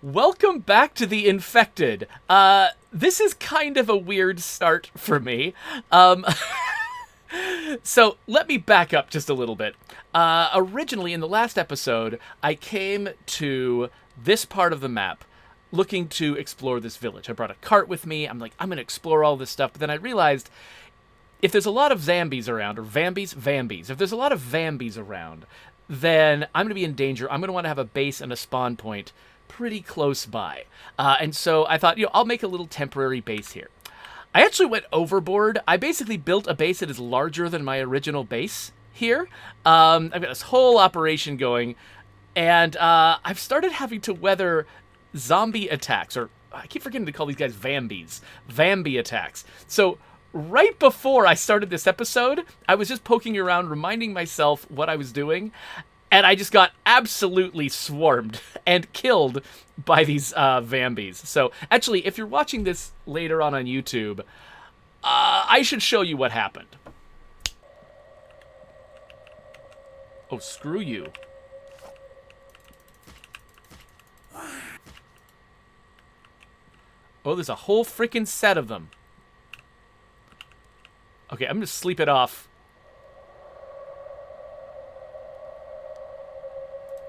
Welcome back to The Infected. This is kind of a weird start for me. Um, so let me back up just a little bit. Originally, in the last episode, I came to this part of the map looking to explore this village. I brought a cart with me. I'm like, I'm going to explore all this stuff. But then I realized if there's a lot of zombies around, or Vambies, if there's a lot of Vambies around, then I'm going to be in danger. I'm going to want to have a base and a spawn point pretty close by. And so I thought, I'll make a little temporary base here. I actually went overboard. I basically built a base that is larger than my original base here. I've got this whole operation going, and I've started having to weather zombie attacks, or I keep forgetting to call these guys Vambies. Vambi attacks. So right before I started this episode, I was just poking around, reminding myself what I was doing, and I just got absolutely swarmed and killed by these Vambies. So, actually, if you're watching this later on YouTube, I should show you what happened. Oh, screw you. Oh, there's a whole freaking set of them. Okay, I'm gonna sleep it off.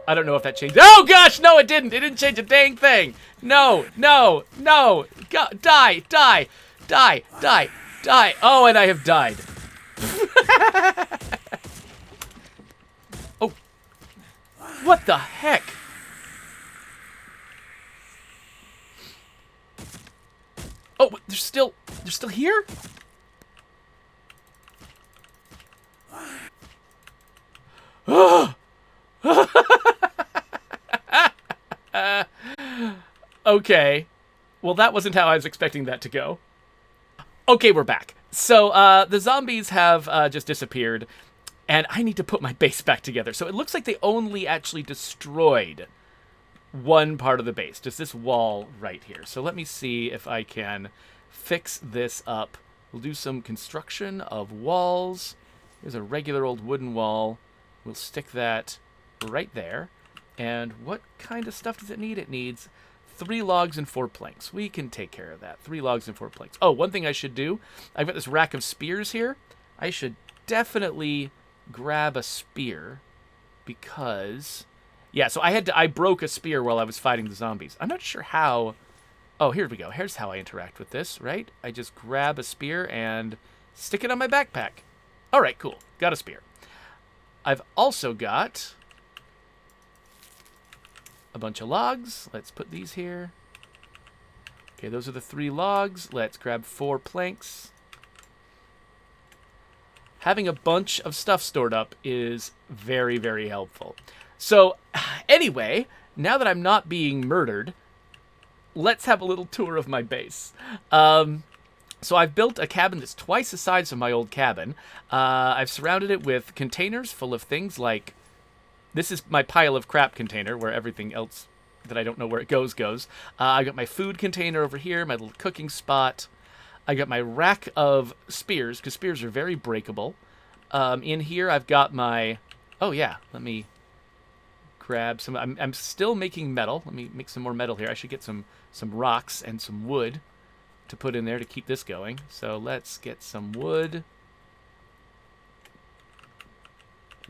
I don't know if that changed. Oh gosh, no, it didn't. It didn't change a dang thing. No, no, no. Die, die, die, die, die. Oh, and I have died. Oh, what the heck? Oh, they're still here? Okay. Well, that wasn't how I was expecting that to go. Okay, we're back. So, the zombies have just disappeared, and I need to put my base back together. So it looks like they only actually destroyed one part of the base, just this wall right here. So let me see if I can fix this up. We'll do some construction of walls. Here's a regular old wooden wall. We'll stick that right there. And what kind of stuff does it need? It needs 3 logs and 4 planks. We can take care of that. 3 logs and 4 planks. Oh, one thing I should do. I've got this rack of spears here. I should definitely grab a spear because... yeah, so I broke a spear while I was fighting the zombies. I'm not sure how... oh, here we go. Here's how I interact with this, right? I just grab a spear and stick it on my backpack. All right, cool. Got a spear. I've also got a bunch of logs. Let's put these here. Okay, those are the 3 logs. Let's grab 4 planks. Having a bunch of stuff stored up is very, very helpful. So, anyway, now that I'm not being murdered, let's have a little tour of my base. So I've built a cabin that's twice the size of my old cabin. I've surrounded it with containers full of things like... this is my pile of crap container where everything else that I don't know where it goes. I got my food container over here, my little cooking spot. I got my rack of spears, because spears are very breakable. In here I've got my... oh yeah, let me grab some... I'm still making metal. Let me make some more metal here. I should get some rocks and some wood to put in there to keep this going. So let's get some wood.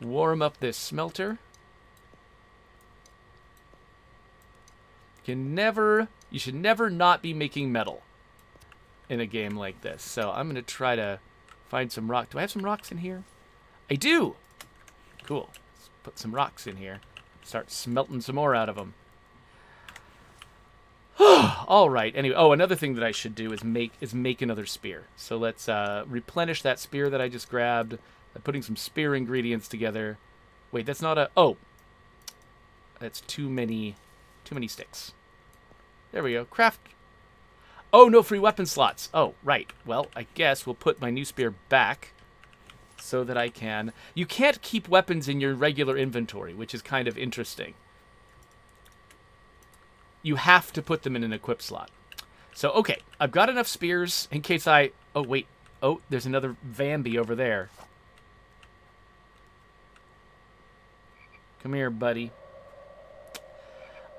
Warm up this smelter. You should never not be making metal in a game like this. So I'm going to try to find some rock. Do I have some rocks in here? I do! Cool. Let's put some rocks in here. Start smelting some more out of them. All right. Anyway, oh, another thing that I should do is make another spear. So let's replenish that spear that I just grabbed by putting some spear ingredients together. Wait, that's not a... oh. That's too many sticks. There we go. Craft. Oh, no free weapon slots. Oh, right. Well, I guess we'll put my new spear back so that I can... you can't keep weapons in your regular inventory, which is kind of interesting. You have to put them in an equip slot. So, okay. I've got enough spears in case I... oh, wait. Oh, there's another Vambi over there. Come here, buddy.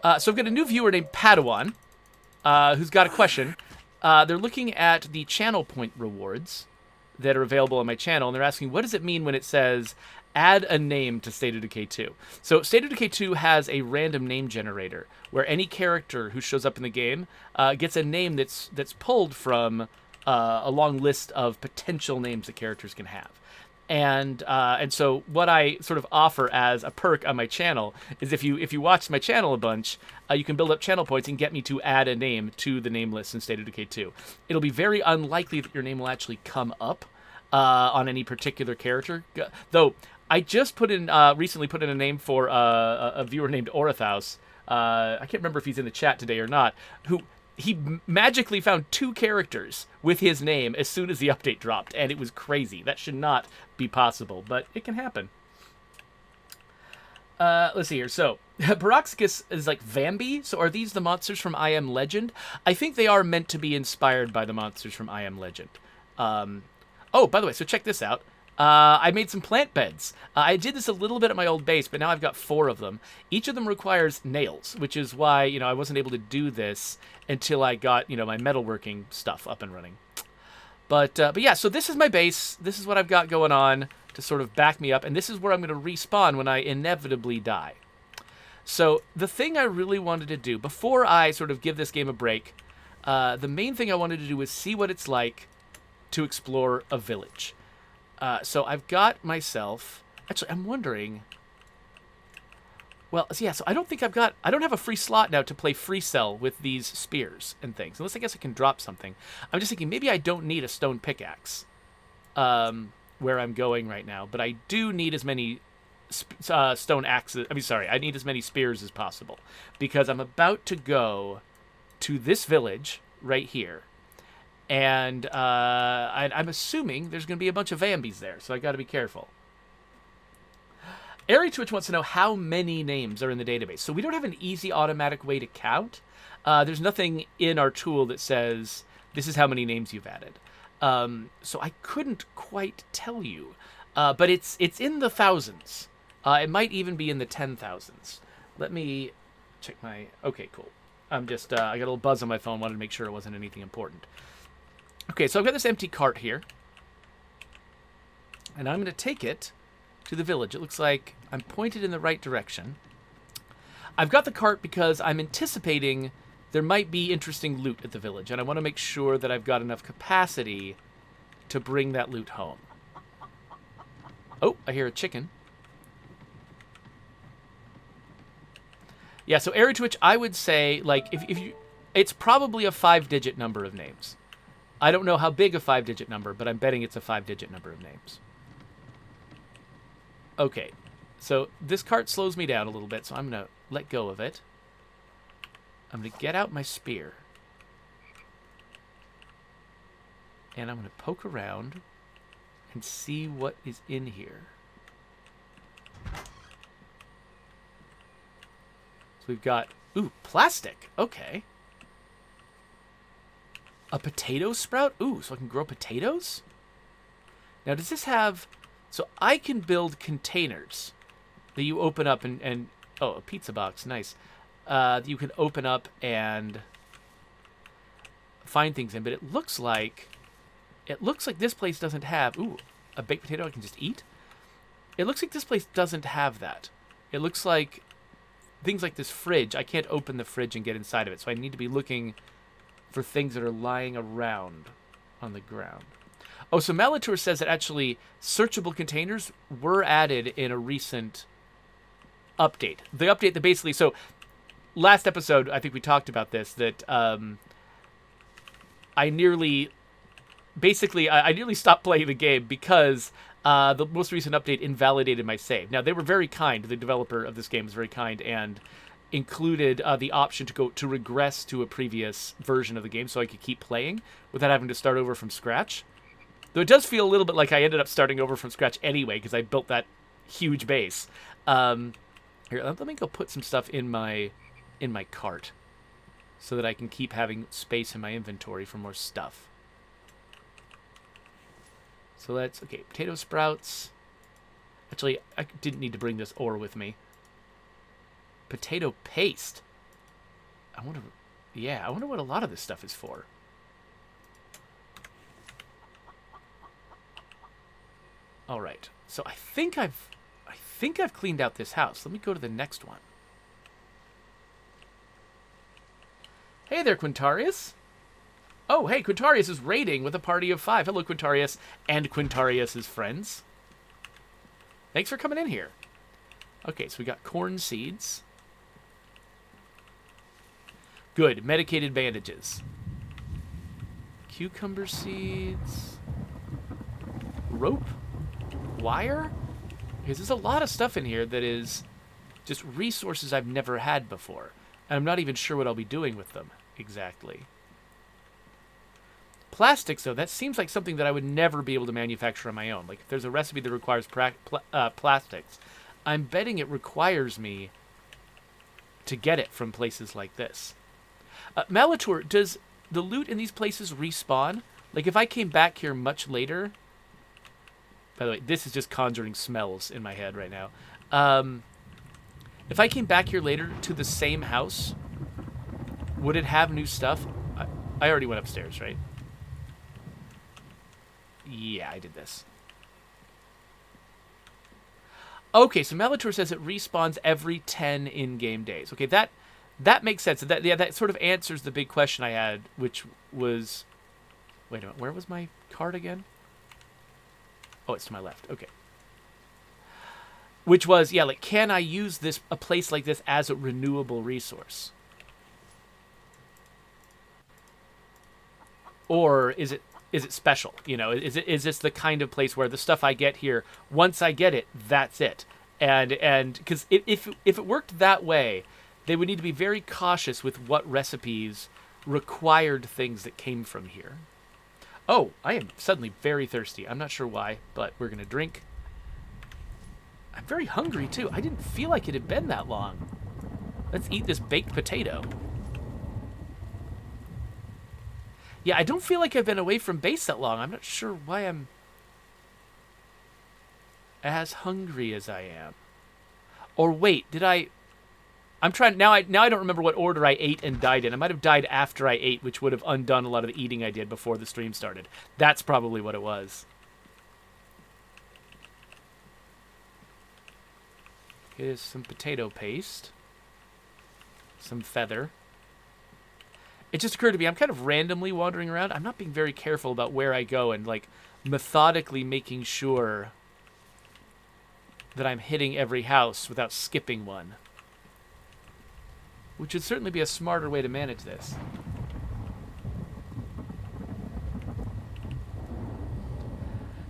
So I've got a new viewer named Padawan, who's got a question. They're looking at the channel point rewards that are available on my channel, and they're asking, what does it mean when it says add a name to State of Decay 2? So State of Decay 2 has a random name generator where any character who shows up in the game gets a name that's pulled from a long list of potential names that characters can have. And so what I sort of offer as a perk on my channel is if you watch my channel a bunch, you can build up channel points and get me to add a name to the name list in State of Decay 2. It'll be very unlikely that your name will actually come up on any particular character, though I just recently put in a name for a viewer named Orathaus. I can't remember if he's in the chat today or not, who he magically found 2 characters with his name as soon as the update dropped, and it was crazy. That should not be possible, but it can happen. Let's see here. So, Paroxicus is like Vambi. So are these the monsters from I Am Legend? I think they are meant to be inspired by the monsters from I Am Legend. Oh, by the way, so check this out. I made some plant beds. I did this a little bit at my old base, but now I've got 4 of them. Each of them requires nails, which is why, I wasn't able to do this until I got, my metalworking stuff up and running. But yeah, so this is my base. This is what I've got going on to sort of back me up, and this is where I'm going to respawn when I inevitably die. So the thing I really wanted to do, before I sort of give this game a break, the main thing I wanted to do was see what it's like to explore a village. So I've got myself... Actually, I'm wondering... Well, yeah, so I don't have a free slot now to play free cell with these spears and things. Unless I guess I can drop something. I'm just thinking maybe I don't need a stone pickaxe where I'm going right now. But I do need as many stone axes... I need as many spears as possible. Because I'm about to go to this village right here. And I'm assuming there's going to be a bunch of Vambies there, so I got to be careful. Airy Twitch wants to know how many names are in the database. So we don't have an easy automatic way to count. There's nothing in our tool that says this is how many names you've added. So I couldn't quite tell you, but it's in the thousands. It might even be in the 10,000s. Let me check my... Okay, cool. I'm just I got a little buzz on my phone. Wanted to make sure it wasn't anything important. Okay, so I've got this empty cart here. And I'm going to take it to the village. It looks like I'm pointed in the right direction. I've got the cart because I'm anticipating there might be interesting loot at the village. And I want to make sure that I've got enough capacity to bring that loot home. Oh, I hear a chicken. Yeah, so Airy Twitch, I would say, like, if you... It's probably a 5-digit number of names. I don't know how big a 5-digit number, but I'm betting it's a 5-digit number of names. Okay, so this cart slows me down a little bit, so I'm going to let go of it. I'm going to get out my spear. And I'm going to poke around and see what is in here. So we've got... Ooh, plastic. Okay. A potato sprout? Ooh, so I can grow potatoes? Now, does this have... So I can build containers that you open up and oh, a pizza box. Nice. That you can open up and find things in. But it looks like this place doesn't have... Ooh, a baked potato I can just eat? It looks like this place doesn't have that. It looks like things like this fridge. I can't open the fridge and get inside of it. So I need to be looking for things that are lying around on the ground. Oh, so Malatour says that actually searchable containers were added in a recent update. The update that basically... So, last episode, I think we talked about this, that I nearly stopped playing the game because the most recent update invalidated my save. Now, they were very kind. The developer of this game was very kind and included the option to regress to a previous version of the game so I could keep playing without having to start over from scratch. Though it does feel a little bit like I ended up starting over from scratch anyway because I built that huge base. Here, let me go put some stuff in my cart so that I can keep having space in my inventory for more stuff. So let's... Okay, potato sprouts. Actually, I didn't need to bring this ore with me. Potato paste. I wonder... Yeah, I wonder what a lot of this stuff is for. All right. So I think I've cleaned out this house. Let me go to the next one. Hey there, Quintarius. Oh, hey, Quintarius is raiding with a party of 5. Hello, Quintarius and Quintarius's friends. Thanks for coming in here. Okay, so we got corn seeds. Good. Medicated bandages. Cucumber seeds. Rope. Wire. Because there's a lot of stuff in here that is just resources I've never had before. And I'm not even sure what I'll be doing with them exactly. Plastics, though, that seems like something that I would never be able to manufacture on my own. Like, if there's a recipe that requires plastics, I'm betting it requires me to get it from places like this. Malator, does the loot in these places respawn? Like, if I came back here much later... By the way, this is just conjuring smells in my head right now. If I came back here later to the same house, would it have new stuff? I already went upstairs, right? Yeah, I did this. Okay, so Malator says it respawns every 10 in-game days. Okay, that makes sense. That sort of answers the big question I had, which was... Wait a minute, where was my card again? Oh, it's to my left. Okay. Which was, yeah, like, can I use a place like this as a renewable resource? Or is it special? You know, is this the kind of place where the stuff I get here, once I get it, that's it? And because if it worked that way, they would need to be very cautious with what recipes required things that came from here. Oh, I am suddenly very thirsty. I'm not sure why, but we're going to drink. I'm very hungry, too. I didn't feel like it had been that long. Let's eat this baked potato. Yeah, I don't feel like I've been away from base that long. I'm not sure why I'm as hungry as I am. Or wait, did I... I'm trying now. I don't remember what order I ate and died in. I might have died after I ate, which would have undone a lot of the eating I did before the stream started. That's probably what it was. Here's some potato paste, some feather. It just occurred to me I'm kind of randomly wandering around. I'm not being very careful about where I go and like methodically making sure that I'm hitting every house without skipping one. Which would certainly be a smarter way to manage this.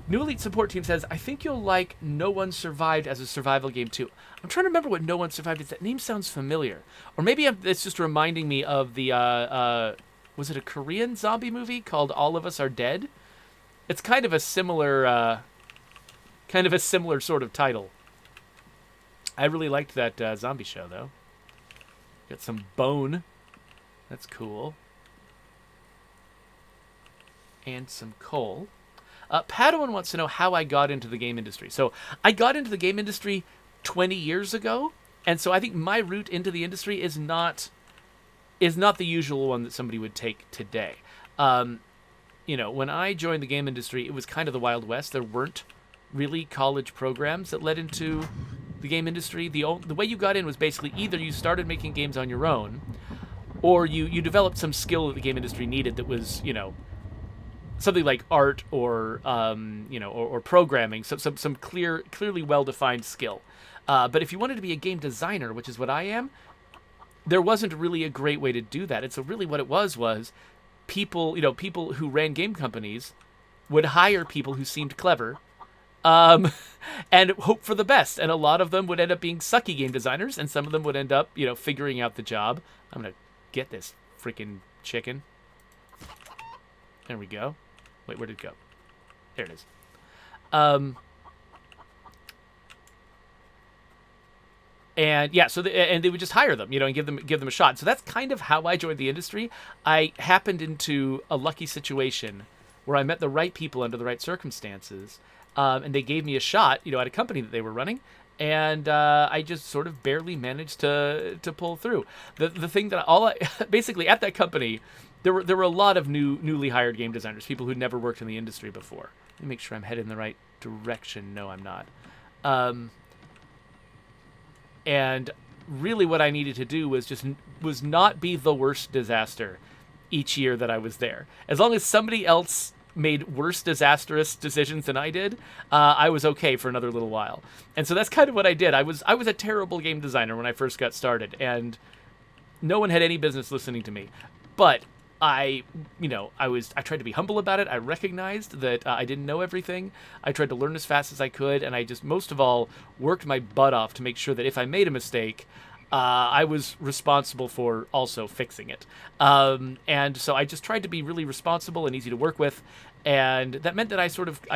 New Elite Support Team says, I think you'll like No One Survived as a survival game too. I'm trying to remember what No One Survived is. That name sounds familiar. Or maybe it's just reminding me of the, was it a Korean zombie movie called All of Us Are Dead? It's kind of a similar sort of title. I really liked that zombie show, though. Got some bone. That's cool. And some coal. Padawan wants to know how I got into the game industry. So I got into the game industry 20 years ago, and so I think my route into the industry is not the usual one that somebody would take today. You know, when I joined the game industry, it was kind of the Wild West. There weren't really college programs that led into the game industry. The way you got in was basically either you started making games on your own, or you developed some skill that the game industry needed that was, you know, something like art or or programming, so some clearly well-defined skill. But if you wanted to be a game designer, which is what I am, there wasn't really a great way to do that. And so really what it was people who ran game companies would hire people who seemed clever and hope for the best. And a lot of them would end up being sucky game designers, and some of them would end up, figuring out the job. I'm going to get this freaking chicken. There we go. Wait, where did it go? There it is. And yeah, so they would just hire them, and give them a shot. So that's kind of how I joined the industry. I happened into a lucky situation where I met the right people under the right circumstances, and they gave me a shot, at a company that they were running, and I just sort of barely managed to pull through. The thing that basically at that company, there were a lot of newly hired game designers, people who'd never worked in the industry before. Let me make sure I'm headed in the right direction. No, I'm not. And really what I needed to do was not be the worst disaster each year that I was there. As long as somebody else made worse disastrous decisions than I did, I was okay for another little while. And so that's kind of what I did. I was a terrible game designer when I first got started, and no one had any business listening to me. But I tried to be humble about it. I recognized that I didn't know everything. I tried to learn as fast as I could, and I just, most of all, worked my butt off to make sure that if I made a mistake, I was responsible for also fixing it. And so I just tried to be really responsible and easy to work with, and that meant that I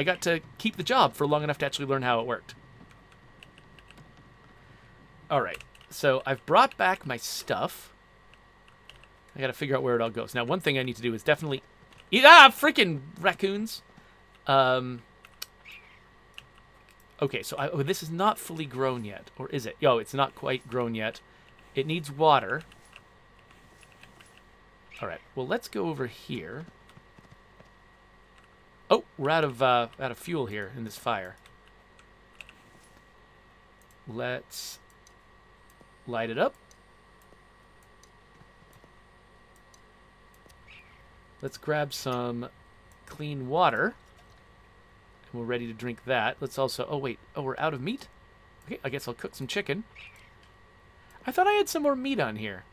got to keep the job for long enough to actually learn how it worked. All right, so I've brought back my stuff. I gotta figure out where it all goes. Now, one thing I need to do is definitely... freaking raccoons! Okay, so this is not fully grown yet. Or is it? Oh, it's not quite grown yet. It needs water. Alright, well, let's go over here. Oh, we're out of fuel here in this fire. Let's light it up. Let's grab some clean water. And we're ready to drink that. Let's also... Oh, wait. Oh, we're out of meat? Okay, I guess I'll cook some chicken. I thought I had some more meat on here.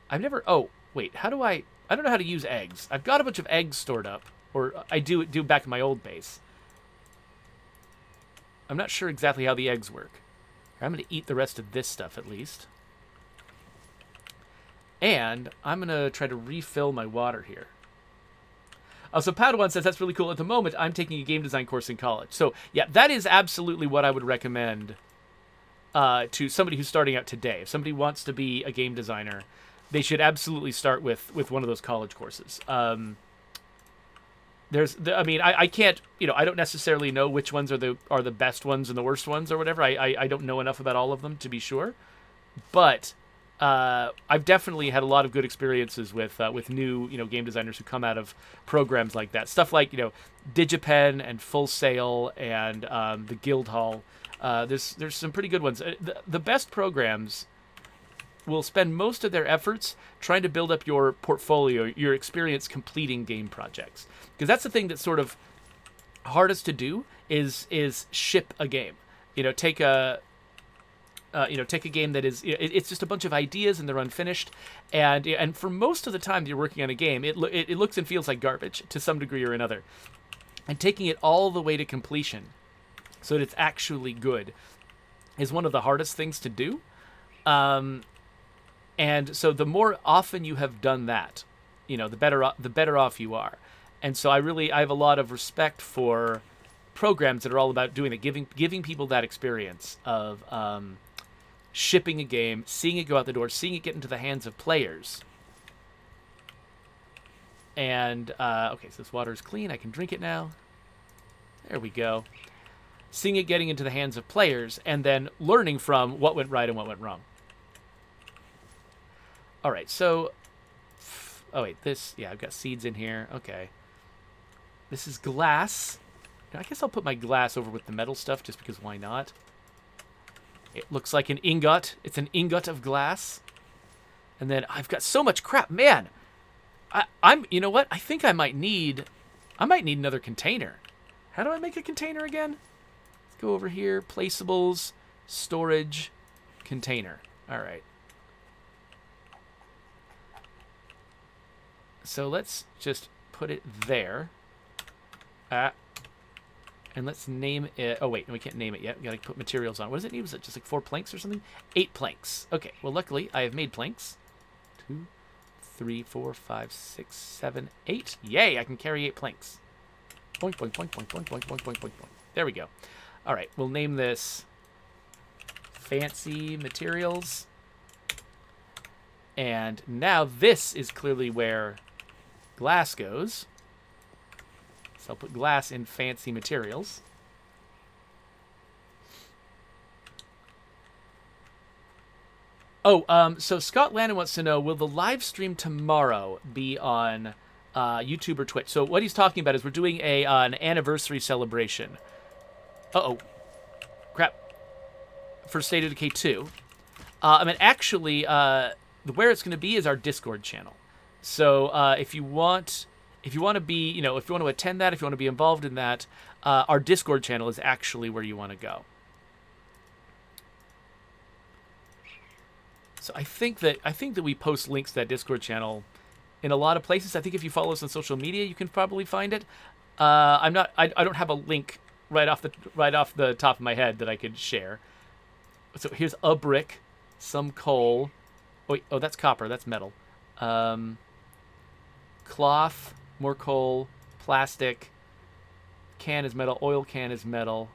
I've never... Oh, wait. How do I... I don't know how to use eggs. I've got a bunch of eggs stored up. Or I do back in my old base. I'm not sure exactly how the eggs work. I'm going to eat the rest of this stuff, at least. And I'm going to try to refill my water here. So Padawan says, that's really cool. At the moment, I'm taking a game design course in college. So, yeah, that is absolutely what I would recommend to somebody who's starting out today. If somebody wants to be a game designer, they should absolutely start with one of those college courses. I can't, I don't necessarily know which ones are the best ones and the worst ones or whatever. I don't know enough about all of them to be sure. But... I've definitely had a lot of good experiences with new, game designers who come out of programs like that. Stuff like, DigiPen and Full Sail and the Guildhall. There's some pretty good ones. The best programs will spend most of their efforts trying to build up your portfolio, your experience completing game projects. Because that's the thing that's sort of hardest to do is ship a game. Take a game that is, it's just a bunch of ideas and they're unfinished, and for most of the time that you're working on a game, it looks and feels like garbage to some degree or another. And taking it all the way to completion, so that it's actually good, is one of the hardest things to do. And so the more often you have done that, the better off you are. And so I have a lot of respect for programs that are all about doing it, giving people that experience of shipping a game, seeing it go out the door, seeing it get into the hands of players. And, okay, so this water is clean. I can drink it now. There we go. Seeing it getting into the hands of players, and then learning from what went right and what went wrong. All right, so... Oh, wait, I've got seeds in here. Okay. This is glass. I guess I'll put my glass over with the metal stuff, just because why not? It looks like an ingot. It's an ingot of glass. And then I've got so much crap. Man, I'm you know what? I think I might need another container. How do I make a container again? Let's go over here. Placeables, storage, container. All right. So let's just put it there. And let's name it... Oh, wait. We can't name it yet. We got to put materials on. What does it need? Was it just like 4 planks or something? 8 planks. Okay. Well, luckily, I have made planks. 2, 3, 4, 5, 6, 7, 8. Yay! I can carry 8 planks. Boink, boink, boink, boink, boink, boink, boink, boink, boink, boink. There we go. All right. We'll name this Fancy Materials. And now this is clearly where glass goes. So I'll put glass in Fancy Materials. So Scott Landon wants to know, will the live stream tomorrow be on YouTube or Twitch? So what he's talking about is we're doing an anniversary celebration. Uh-oh. Crap. For State of Decay 2. Actually, where it's going to be is our Discord channel. So if you want to be, if you want to attend that, if you want to be involved in that, our Discord channel is actually where you want to go. So I think that we post links to that Discord channel in a lot of places. I think if you follow us on social media, you can probably find it. I don't have a link right off the top of my head that I could share. So here's a brick, some coal. Oh, that's copper. That's metal. Cloth, more coal, plastic. Can is metal. Oil can is metal.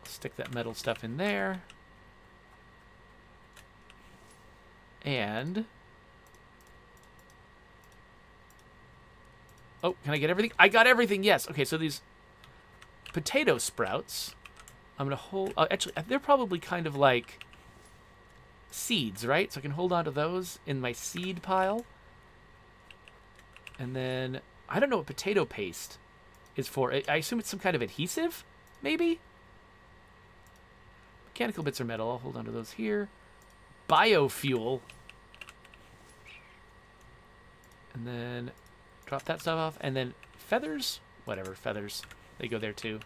Stick that metal stuff in there. And... oh, can I get everything? I got everything, yes. Okay, so these potato sprouts, I'm going to hold... actually, they're probably kind of like seeds, right? So I can hold on to those in my seed pile. And then, I don't know what potato paste is for. I assume it's some kind of adhesive, maybe? Mechanical bits are metal. I'll hold on to those here. Biofuel. And then drop that stuff off. And then feathers? Whatever, feathers. They go there too.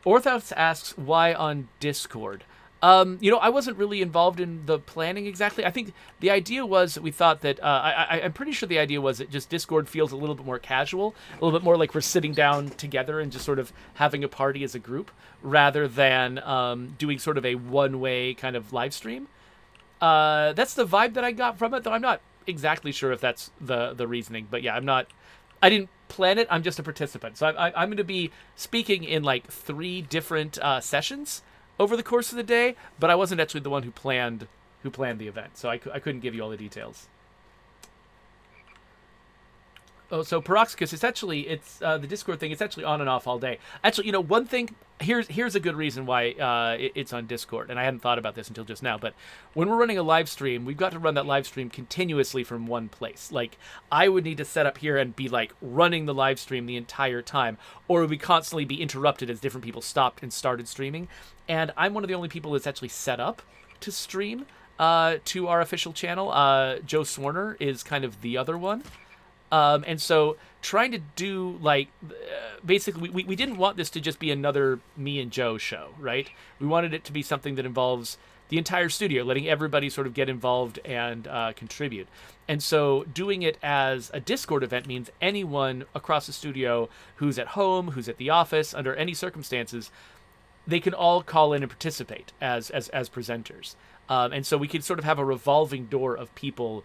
Orthox asks, why on Discord? I wasn't really involved in the planning exactly. I think the idea was that we thought that, I'm pretty sure the idea was that just Discord feels a little bit more casual, a little bit more like we're sitting down together and just sort of having a party as a group, rather than doing sort of a one-way kind of live stream. That's the vibe that I got from it, though I'm not exactly sure if that's the reasoning. But yeah, I didn't plan it, I'm just a participant. So I'm going to be speaking in like 3 different sessions over the course of the day, but I wasn't actually the one who planned the event, so I couldn't give you all the details. Oh, so Peroxicus, it's the Discord thing. It's actually on and off all day. Actually, one thing. Here's a good reason why it's on Discord, and I hadn't thought about this until just now. But when we're running a live stream, we've got to run that live stream continuously from one place. Like, I would need to set up here and be like running the live stream the entire time, or it would constantly be interrupted as different people stopped and started streaming. And I'm one of the only people that's actually set up to stream to our official channel. Joe Swarner is kind of the other one. And so trying to do basically we didn't want this to just be another me and Joe show, right? We wanted it to be something that involves the entire studio, letting everybody sort of get involved and contribute. And so doing it as a Discord event means anyone across the studio who's at home, who's at the office, under any circumstances, they can all call in and participate as presenters. And so we can sort of have a revolving door of people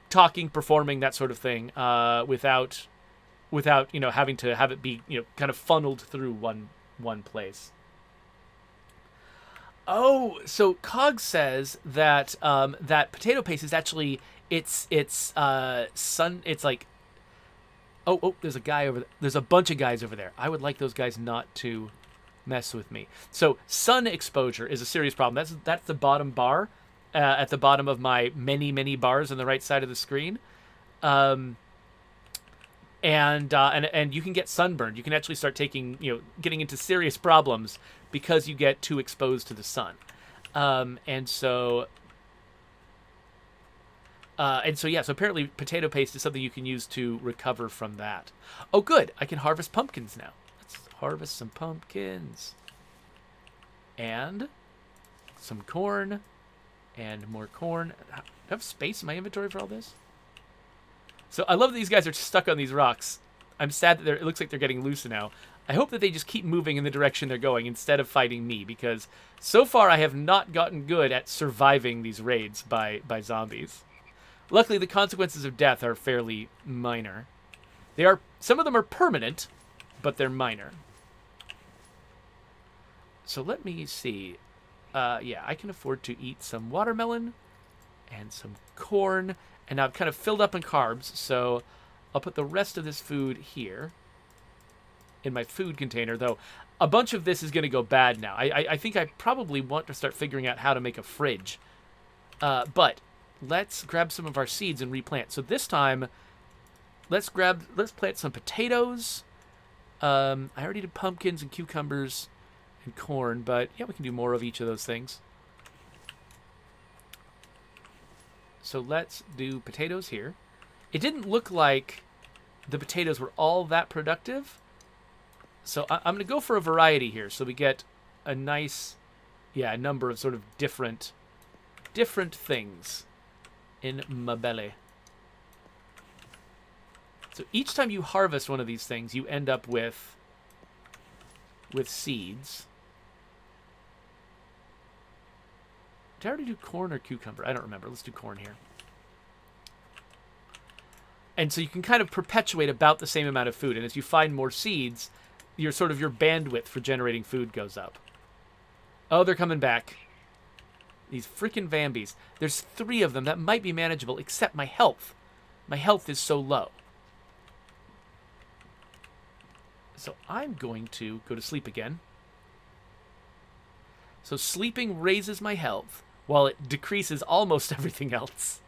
talking, performing, that sort of thing, without having to have it be kind of funneled through one place. Oh, so Cog says that that potato paste is actually it's like there's a guy over there. There's a bunch of guys over there. I would like those guys not to mess with me. So sun exposure is a serious problem. That's the bottom bar. At the bottom of my many bars on the right side of the screen, and you can get sunburned. You can actually start getting into serious problems because you get too exposed to the sun, so apparently potato paste is something you can use to recover from that. Oh, good! I can harvest pumpkins now. Let's harvest some pumpkins and some corn. And more corn. Do I have space in my inventory for all this? So I love that these guys are stuck on these rocks. I'm sad that it looks like they're getting loose now. I hope that they just keep moving in the direction they're going instead of fighting me, because so far I have not gotten good at surviving these raids by zombies. Luckily, the consequences of death are fairly minor. Some of them are permanent, but they're minor. So let me see. I can afford to eat some watermelon and some corn. And now I've kind of filled up on carbs, so I'll put the rest of this food here in my food container, though. a bunch of this is going to go bad now. I think I probably want to start figuring out how to make a fridge. But let's grab some of our seeds and replant. So this time, let's plant some potatoes. I already did pumpkins and cucumbers and corn, but yeah, we can do more of each of those things. So let's do potatoes here. It didn't look like the potatoes were all that productive. So I'm going to go for a variety here. So we get a nice, a number of sort of different things in my belly. So each time you harvest one of these things, you end up with seeds. Did I already do corn or cucumber? I don't remember. Let's do corn here. And so you can kind of perpetuate about the same amount of food. And as you find more seeds, your bandwidth for generating food goes up. Oh, they're coming back. These freaking Vambies. There's 3 of them. That might be manageable, except my health. My health is so low. So I'm going to go to sleep again. So sleeping raises my health, while it decreases almost everything else.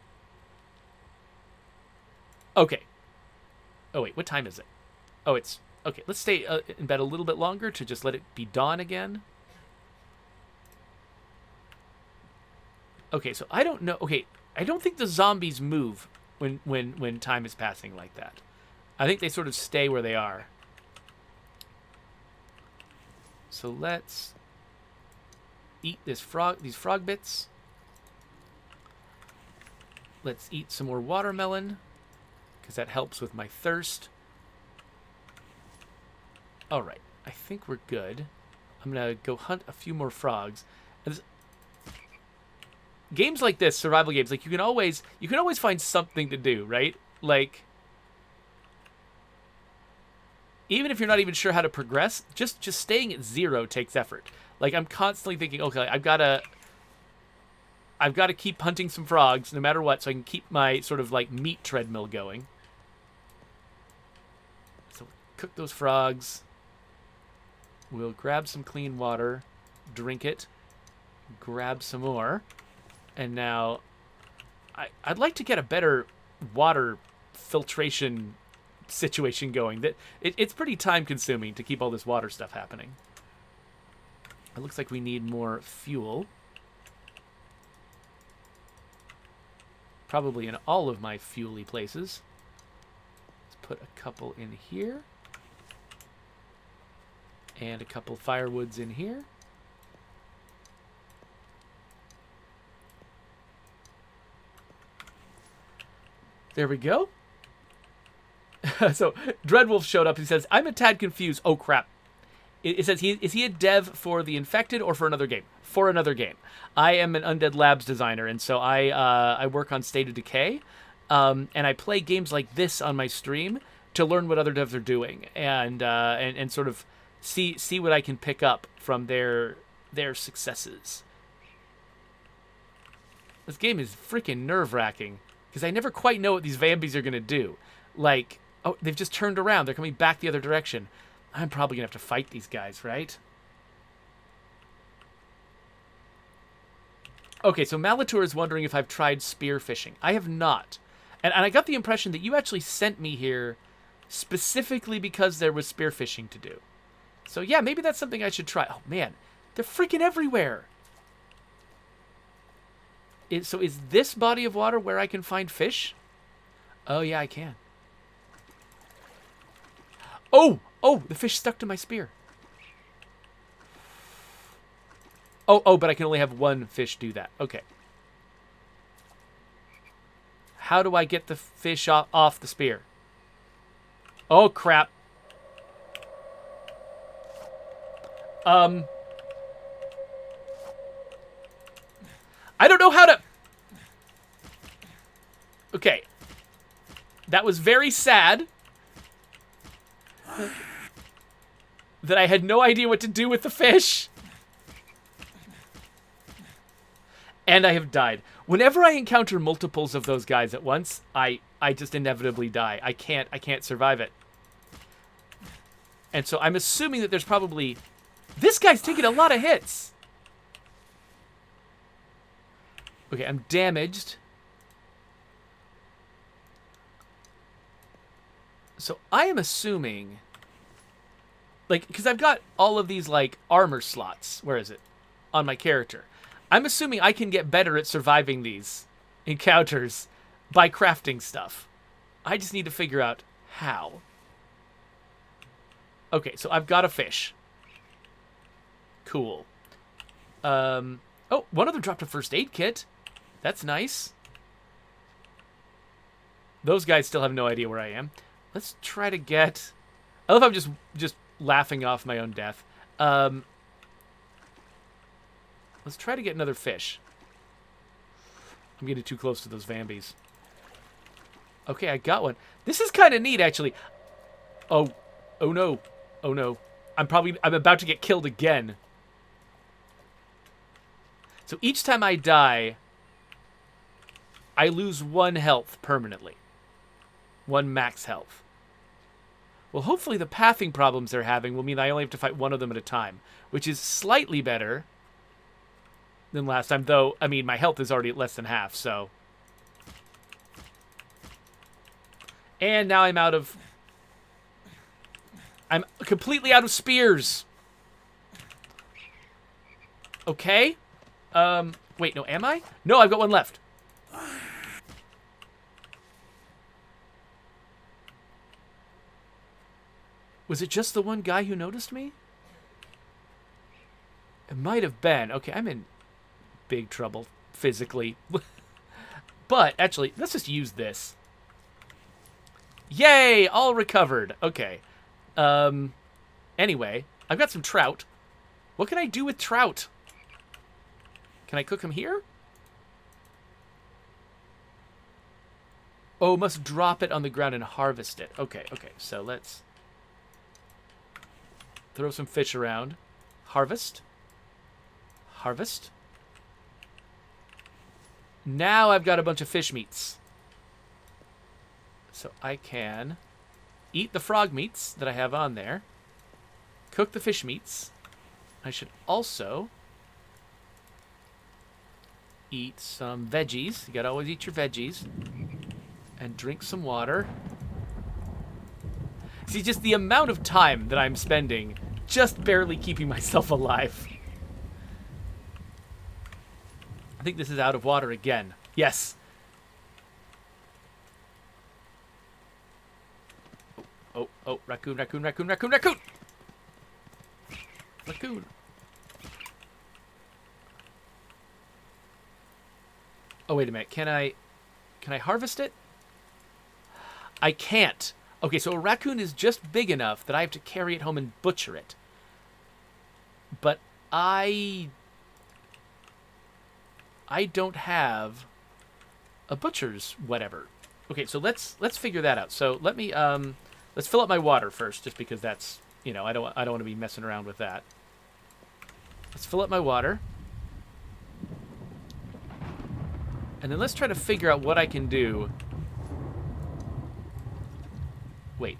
Okay. Oh, wait, what time is it? Oh, it's... Okay, let's stay in bed a little bit longer to just let it be dawn again. Okay, so I don't know... Okay, I don't think the zombies move when time is passing like that. I think they sort of stay where they are. So let's eat these frog bits. Let's eat some more watermelon, because that helps with my thirst. All right, I think we're good. I'm gonna go hunt a few more frogs. And games like this, survival games, like you can always find something to do, right? Like, even if you're not even sure how to progress, just staying at 0 takes effort. Like, I'm constantly thinking, okay, I've got to keep hunting some frogs no matter what, so I can keep my sort of like meat treadmill going. So cook those frogs. We'll grab some clean water, drink it, grab some more, and now I'd like to get a better water filtration situation going. That it's pretty time consuming to keep all this water stuff happening. It looks like we need more fuel. Probably in all of my fuely places. Let's put a couple in here. And a couple firewoods in here. There we go. So, Dreadwolf showed up. He says, I'm a tad confused. Oh, crap. It says, is he a dev for the Infected or for another game? For another game. I am an Undead Labs designer, and so I work on State of Decay, and I play games like this on my stream to learn what other devs are doing, and sort of see what I can pick up from their successes. This game is freaking nerve-wracking, because I never quite know what these Vambies are going to do. Like, oh, they've just turned around. They're coming back the other direction. I'm probably going to have to fight these guys, right? Okay, so Malatur is wondering if I've tried spearfishing. I have not. And I got the impression that you actually sent me here specifically because there was spearfishing to do. So yeah, maybe that's something I should try. Oh man, they're freaking everywhere. So is this body of water where I can find fish? Oh yeah, I can. Oh, the fish stuck to my spear. Oh, but I can only have one fish do that. Okay. How do I get the fish off the spear? Oh, crap. I don't know how to... Okay. That was very sad. That I had no idea what to do with the fish. And I have died. Whenever I encounter multiples of those guys at once, I just inevitably die. I can't survive it. And so I'm assuming that there's probably This guy's taking a lot of hits. Okay, I'm damaged. So I am assuming... Like, because I've got all of these, like, armor slots. Where is it? On my character. I'm assuming I can get better at surviving these encounters by crafting stuff. I just need to figure out how. Okay, so I've got a fish. Cool. Oh, one of them dropped a first aid kit. That's nice. Those guys still have no idea where I am. Let's try to get... I love how I'm just laughing off my own death. Let's try to get another fish. I'm getting too close to those Vambies. Okay, I got one. This is kind of neat, actually. Oh no. Oh no. I'm about to get killed again. So each time I die, I lose 1 health permanently. 1 max health. Well, hopefully the pathing problems they're having will mean I only have to fight one of them at a time, which is slightly better than last time, though, I mean, my health is already at less than half, so... And now I'm completely out of spears. Okay. Wait, no, am I? No, I've got 1 left. Was it just the one guy who noticed me? It might have been. Okay, I'm in big trouble physically. But, actually, let's just use this. Yay! All recovered. Okay. Anyway, I've got some trout. What can I do with trout? Can I cook them here? Oh, must drop it on the ground and harvest it. Okay, so let's throw some fish around. Harvest. Harvest. Now I've got a bunch of fish meats. So I can eat the frog meats that I have on there. Cook the fish meats. I should also eat some veggies. You gotta always eat your veggies. And drink some water. See, just the amount of time that I'm spending just barely keeping myself alive. I think this is out of water again. Yes. Oh, raccoon, raccoon, raccoon, raccoon, raccoon! Raccoon. Oh, wait a minute. Can I harvest it? I can't. Okay, so a raccoon is just big enough that I have to carry it home and butcher it. But I don't have a butcher's whatever. Okay, so let's figure that out. So let me let's fill up my water first, just because that's, you know, I don't want to be messing around with that. Let's fill up my water. And then let's try to figure out what I can do. Wait.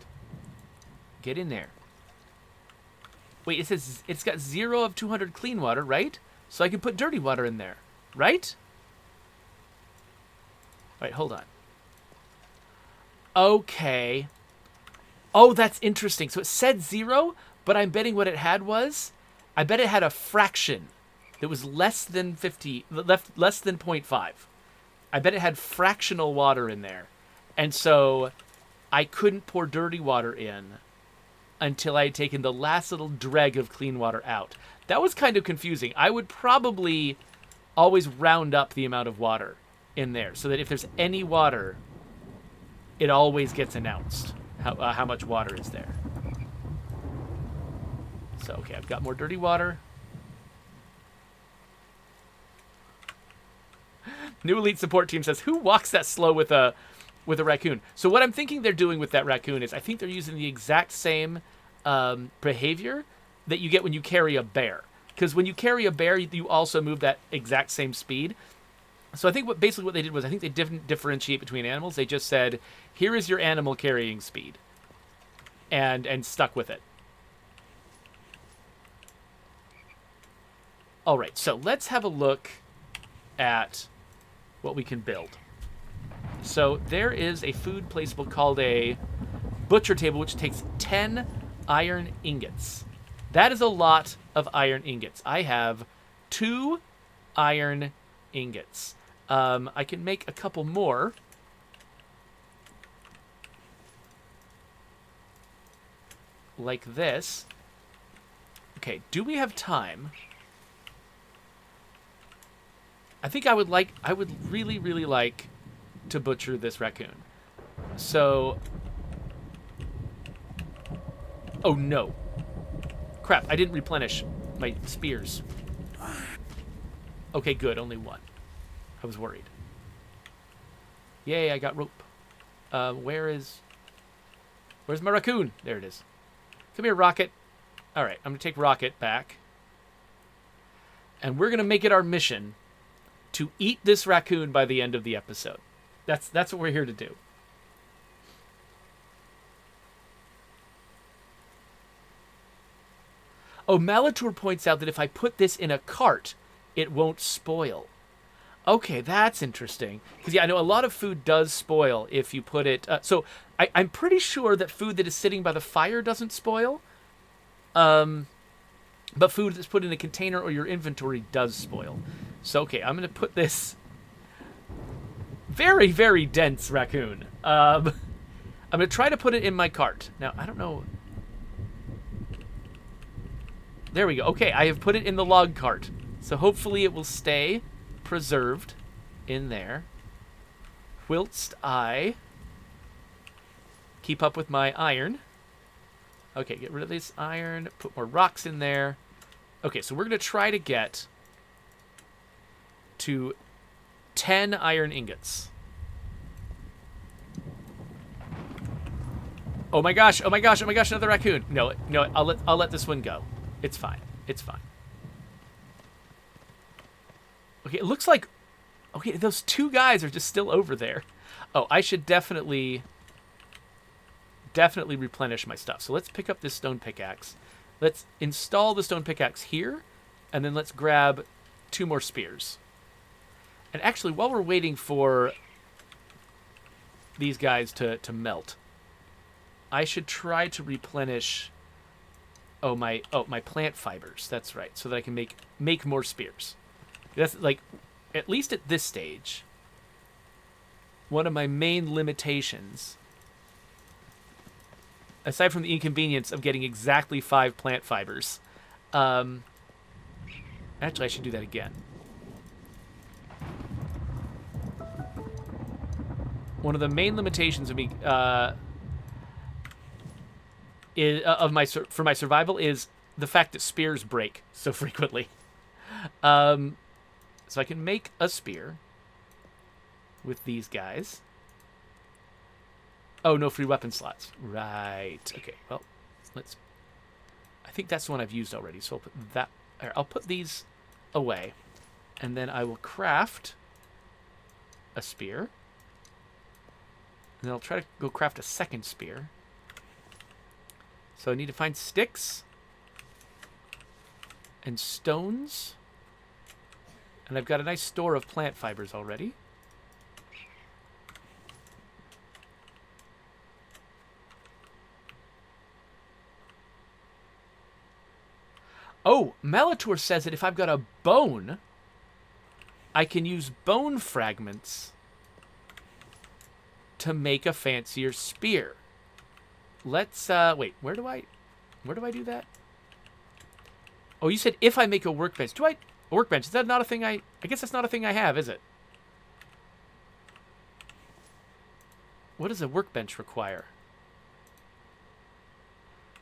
Get in there. Wait, it says it's got 0 of 200 clean water, right? So I can put dirty water in there, right? Wait, hold on. Okay. Oh, that's interesting. So it said 0, but I'm betting what it had was, I bet it had a fraction that was less than 50, less than 0.5. I bet it had fractional water in there. And so I couldn't pour dirty water in until I had taken the last little dreg of clean water out. That was kind of confusing. I would probably always round up the amount of water in there so that if there's any water, it always gets announced how much water is there. So, okay, I've got more dirty water. New elite support team says, who walks that slow with a raccoon? So what I'm thinking they're doing with that raccoon is I think they're using the exact same behavior that you get when you carry a bear. Because when you carry a bear, you also move that exact same speed. So I think basically what they did was I think they didn't differentiate between animals. They just said, here is your animal carrying speed. And stuck with it. All right, so let's have a look at what we can build. So there is a food placeable called a butcher table, which takes 10 iron ingots. That is a lot of iron ingots. I have 2 iron ingots. I can make a couple more. Like this. Okay, do we have time? I think I would really, really like to butcher this raccoon. So, oh no. Crap, I didn't replenish my spears. Okay, good, only 1. I was worried. Yay, I got rope. Where's my raccoon? There it is. Come here, Rocket. All right, I'm going to take Rocket back. And we're going to make it our mission to eat this raccoon by the end of the episode. That's what we're here to do. Oh, Malator points out that if I put this in a cart, it won't spoil. Okay, that's interesting. Because, yeah, I know a lot of food does spoil if you put it... so I'm pretty sure that food that is sitting by the fire doesn't spoil. But food that's put in a container or your inventory does spoil. So, okay, I'm going to put this... Very, very dense raccoon. I'm going to try to put it in my cart. Now, I don't know... There we go. Okay, I have put it in the log cart. So hopefully it will stay preserved in there. Whilst I keep up with my iron. Okay, get rid of this iron. Put more rocks in there. Okay, so we're going to try to get to 10 iron ingots. Oh my gosh, oh my gosh, oh my gosh, another raccoon. No, I'll let this one go. It's fine. It's fine. Okay, it looks like... Okay, those 2 guys are just still over there. Oh, I should definitely replenish my stuff. So let's pick up this stone pickaxe. Let's install the stone pickaxe here, and then let's grab 2 more spears. And actually, while we're waiting for these guys to melt, I should try to replenish... my plant fibers. That's right. So that I can make more spears. That's like, at least at this stage, one of my main limitations, aside from the inconvenience of getting exactly 5 plant fibers. Actually, I should do that again. One of the main limitations of me for my survival is the fact that spears break so frequently. So I can make a spear with these guys. Oh, no free weapon slots. Right. Okay, well, I think that's the one I've used already, so I'll put that... I'll put these away, and then I will craft a spear. And then I'll try to go craft a second spear. So I need to find sticks and stones. And I've got a nice store of plant fibers already. Oh, Malator says that if I've got a bone, I can use bone fragments to make a fancier spear. Let's, wait, where do I do that? Oh, you said if I make a workbench. A workbench, is that not a thing I guess that's not a thing I have, is it? What does a workbench require?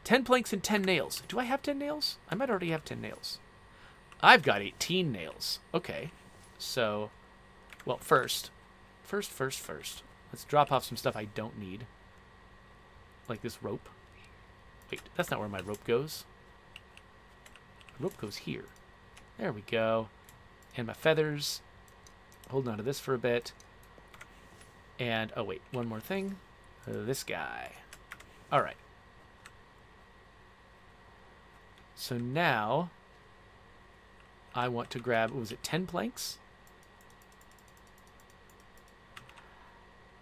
10 planks and 10 nails. Do I have 10 nails? I might already have 10 nails. I've got 18 nails. Okay. So, well, first. Let's drop off some stuff I don't need. Like this rope. Wait, that's not where my rope goes. The rope goes here. There we go. And my feathers. Holding on to this for a bit. And, oh wait, one more thing. This guy. Alright. So now, I want to grab, what was it, 10 planks?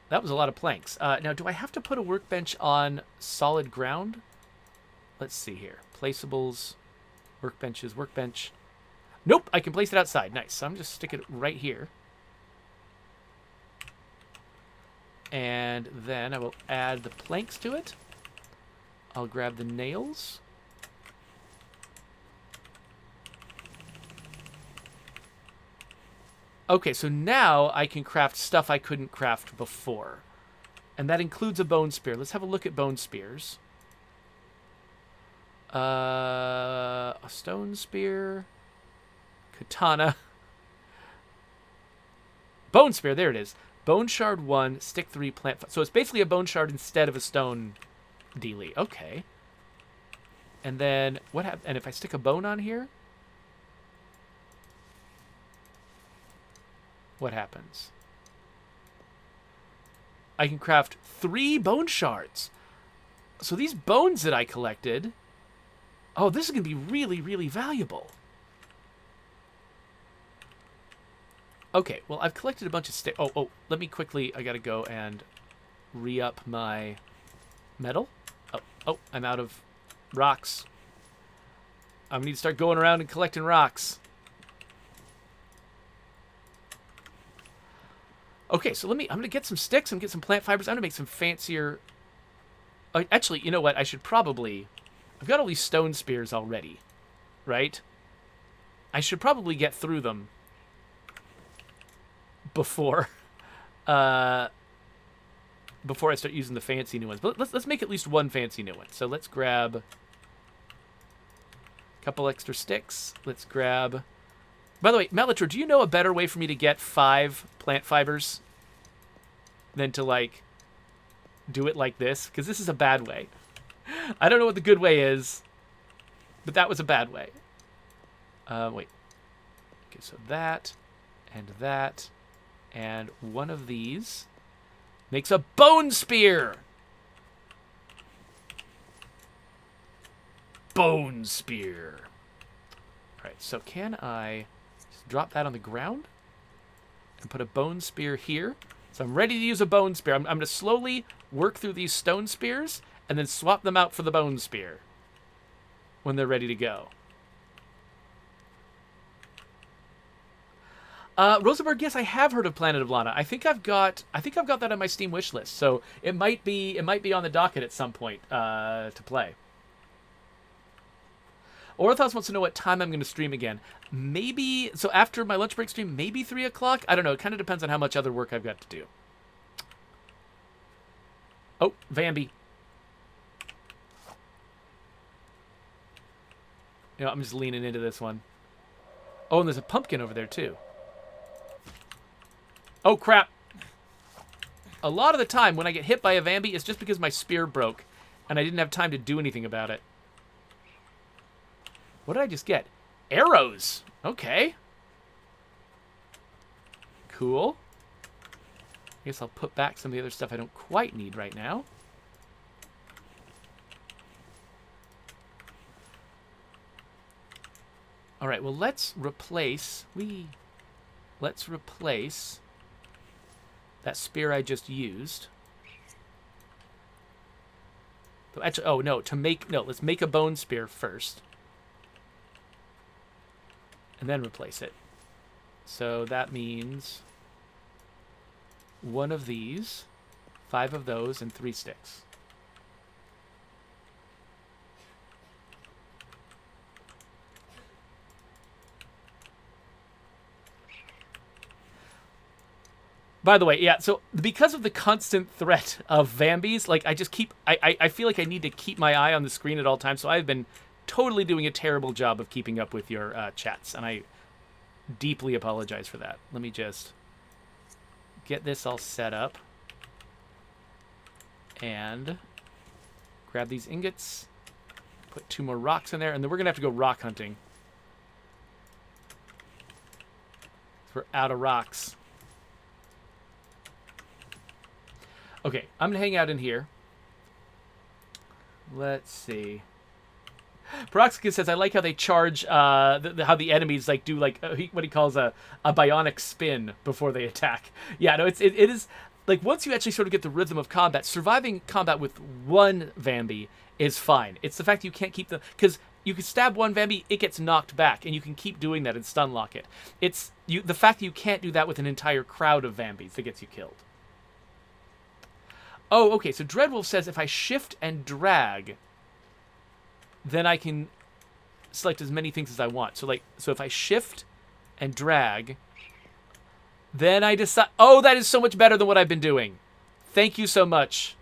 That was a lot of planks. Now, do I have to put a workbench on solid ground? Let's see here. Placeables, workbenches, workbench. Nope, I can place it outside. Nice. So I'm just stick it right here. And then I will add the planks to it. I'll grab the nails. Okay, so now I can craft stuff I couldn't craft before. And that includes a bone spear. Let's have a look at bone spears. A stone spear. Katana. Bone spear, there it is. Bone shard 1, stick 3, plant 5. So it's basically a bone shard instead of a stone dealie. Okay. And then, and if I stick a bone on here? What happens? I can craft 3 bone shards. So these bones that I collected, oh, this is going to be really, really valuable. Okay, well, I've collected a bunch of sticks. Oh, let me quickly, I got to go and re-up my metal. Oh, I'm out of rocks. I need to start going around and collecting rocks. Okay, so I'm going to get some sticks and get some plant fibers. I'm going to make some fancier... actually, you know what? I should probably... I've got all these stone spears already, right? I should probably get through them before before I start using the fancy new ones. But let's make at least one fancy new one. So let's grab a couple extra sticks. Let's grab... By the way, Melitor, do you know a better way for me to get 5 plant fibers than to, like, do it like this? Because this is a bad way. I don't know what the good way is, but that was a bad way. Wait. Okay, so that, and one of these makes a bone spear. Bone spear. All right, so can I... drop that on the ground and put a bone spear here. So I'm ready to use a bone spear. I'm going to slowly work through these stone spears and then swap them out for the bone spear when they're ready to go. Rosenberg, yes, I have heard of Planet of Lana. I think I've got that on my Steam wish list. So it might be on the docket at some point to play. Orthos wants to know what time I'm going to stream again. Maybe, so after my lunch break stream, maybe 3 o'clock? I don't know. It kind of depends on how much other work I've got to do. Oh, Vambi. You know, I'm just leaning into this one. Oh, and there's a pumpkin over there, too. Oh, crap. A lot of the time when I get hit by a Vambi, it's just because my spear broke, and I didn't have time to do anything about it. What did I just get? Arrows. Okay. Cool. I guess I'll put back some of the other stuff I don't quite need right now. All right, well, let's replace that spear I just used. Actually, oh, no, let's make a bone spear first. And then replace it. So that means 1 of these, 5 of those, and 3 sticks. By the way, yeah, so because of the constant threat of Vambis, like, I feel like I need to keep my eye on the screen at all times, so I've been totally doing a terrible job of keeping up with your chats, and I deeply apologize for that. Let me just get this all set up and grab these ingots, put 2 more rocks in there, and then we're gonna have to go rock hunting. We're out of rocks. Okay, I'm gonna hang out in here. Let's see. Peroxicus says, I like how they charge, how the enemies like do like what he calls a bionic spin before they attack. Yeah, no, it is like once you actually sort of get the rhythm of combat, surviving combat with one Vambi is fine. It's the fact that you can't keep them, because you can stab one Vambi, it gets knocked back, and you can keep doing that and stun lock it. It's the fact that you can't do that with an entire crowd of Vambis that gets you killed. Oh, okay, so Dreadwolf says if I shift and drag, then I can select as many things as I want. So if I shift and drag, then I decide... Oh, that is so much better than what I've been doing. Thank you so much,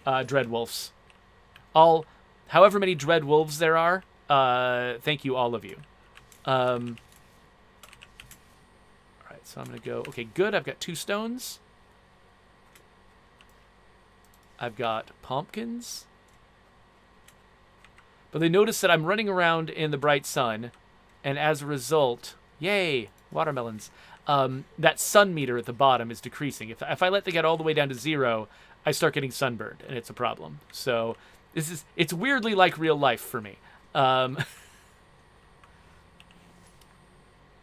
Dreadwolves. However many Dreadwolves there are, thank you, all of you. All right, so I'm going to go... Okay, good, I've got 2 stones. I've got pumpkins. But they notice that I'm running around in the bright sun, and as a result, yay, watermelons, that sun meter at the bottom is decreasing. If I let it get all the way down to 0, I start getting sunburned, and it's a problem. So it's weirdly like real life for me.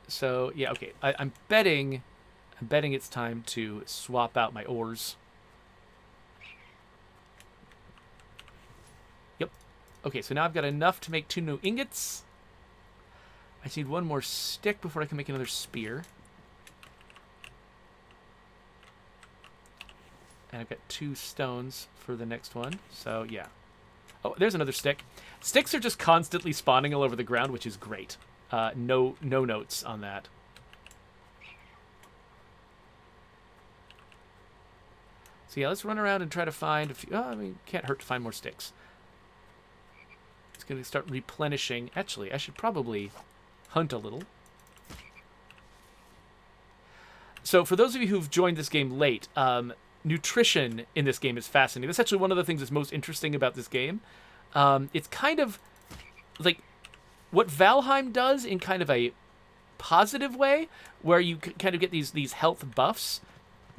So yeah, okay. I'm betting it's time to swap out my ores. Okay, so now I've got enough to make 2 new ingots. I just need 1 more stick before I can make another spear. And I've got 2 stones for the next one, so yeah. Oh, there's another stick. Sticks are just constantly spawning all over the ground, which is great. No notes on that. So yeah, let's run around and try to find a few... Oh, I mean, can't hurt to find more sticks. It's going to start replenishing. Actually, I should probably hunt a little. So for those of you who've joined this game late, nutrition in this game is fascinating. That's actually one of the things that's most interesting about this game. It's kind of like what Valheim does in kind of a positive way, where you kind of get these health buffs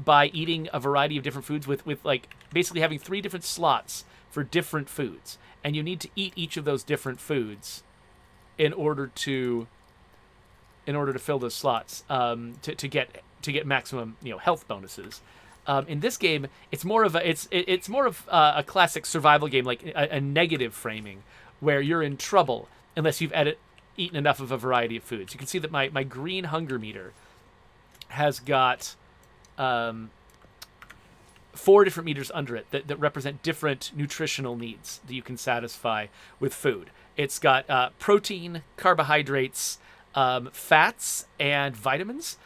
by eating a variety of different foods with like basically having 3 different slots for different foods. And you need to eat each of those different foods in order to fill those slots to get maximum health bonuses. In this game, it's more of a classic survival game, like a negative framing, where you're in trouble unless you've eaten enough of a variety of foods. You can see that my green hunger meter has got 4 different meters under it that represent different nutritional needs that you can satisfy with food. It's got protein, carbohydrates, fats, and vitamins.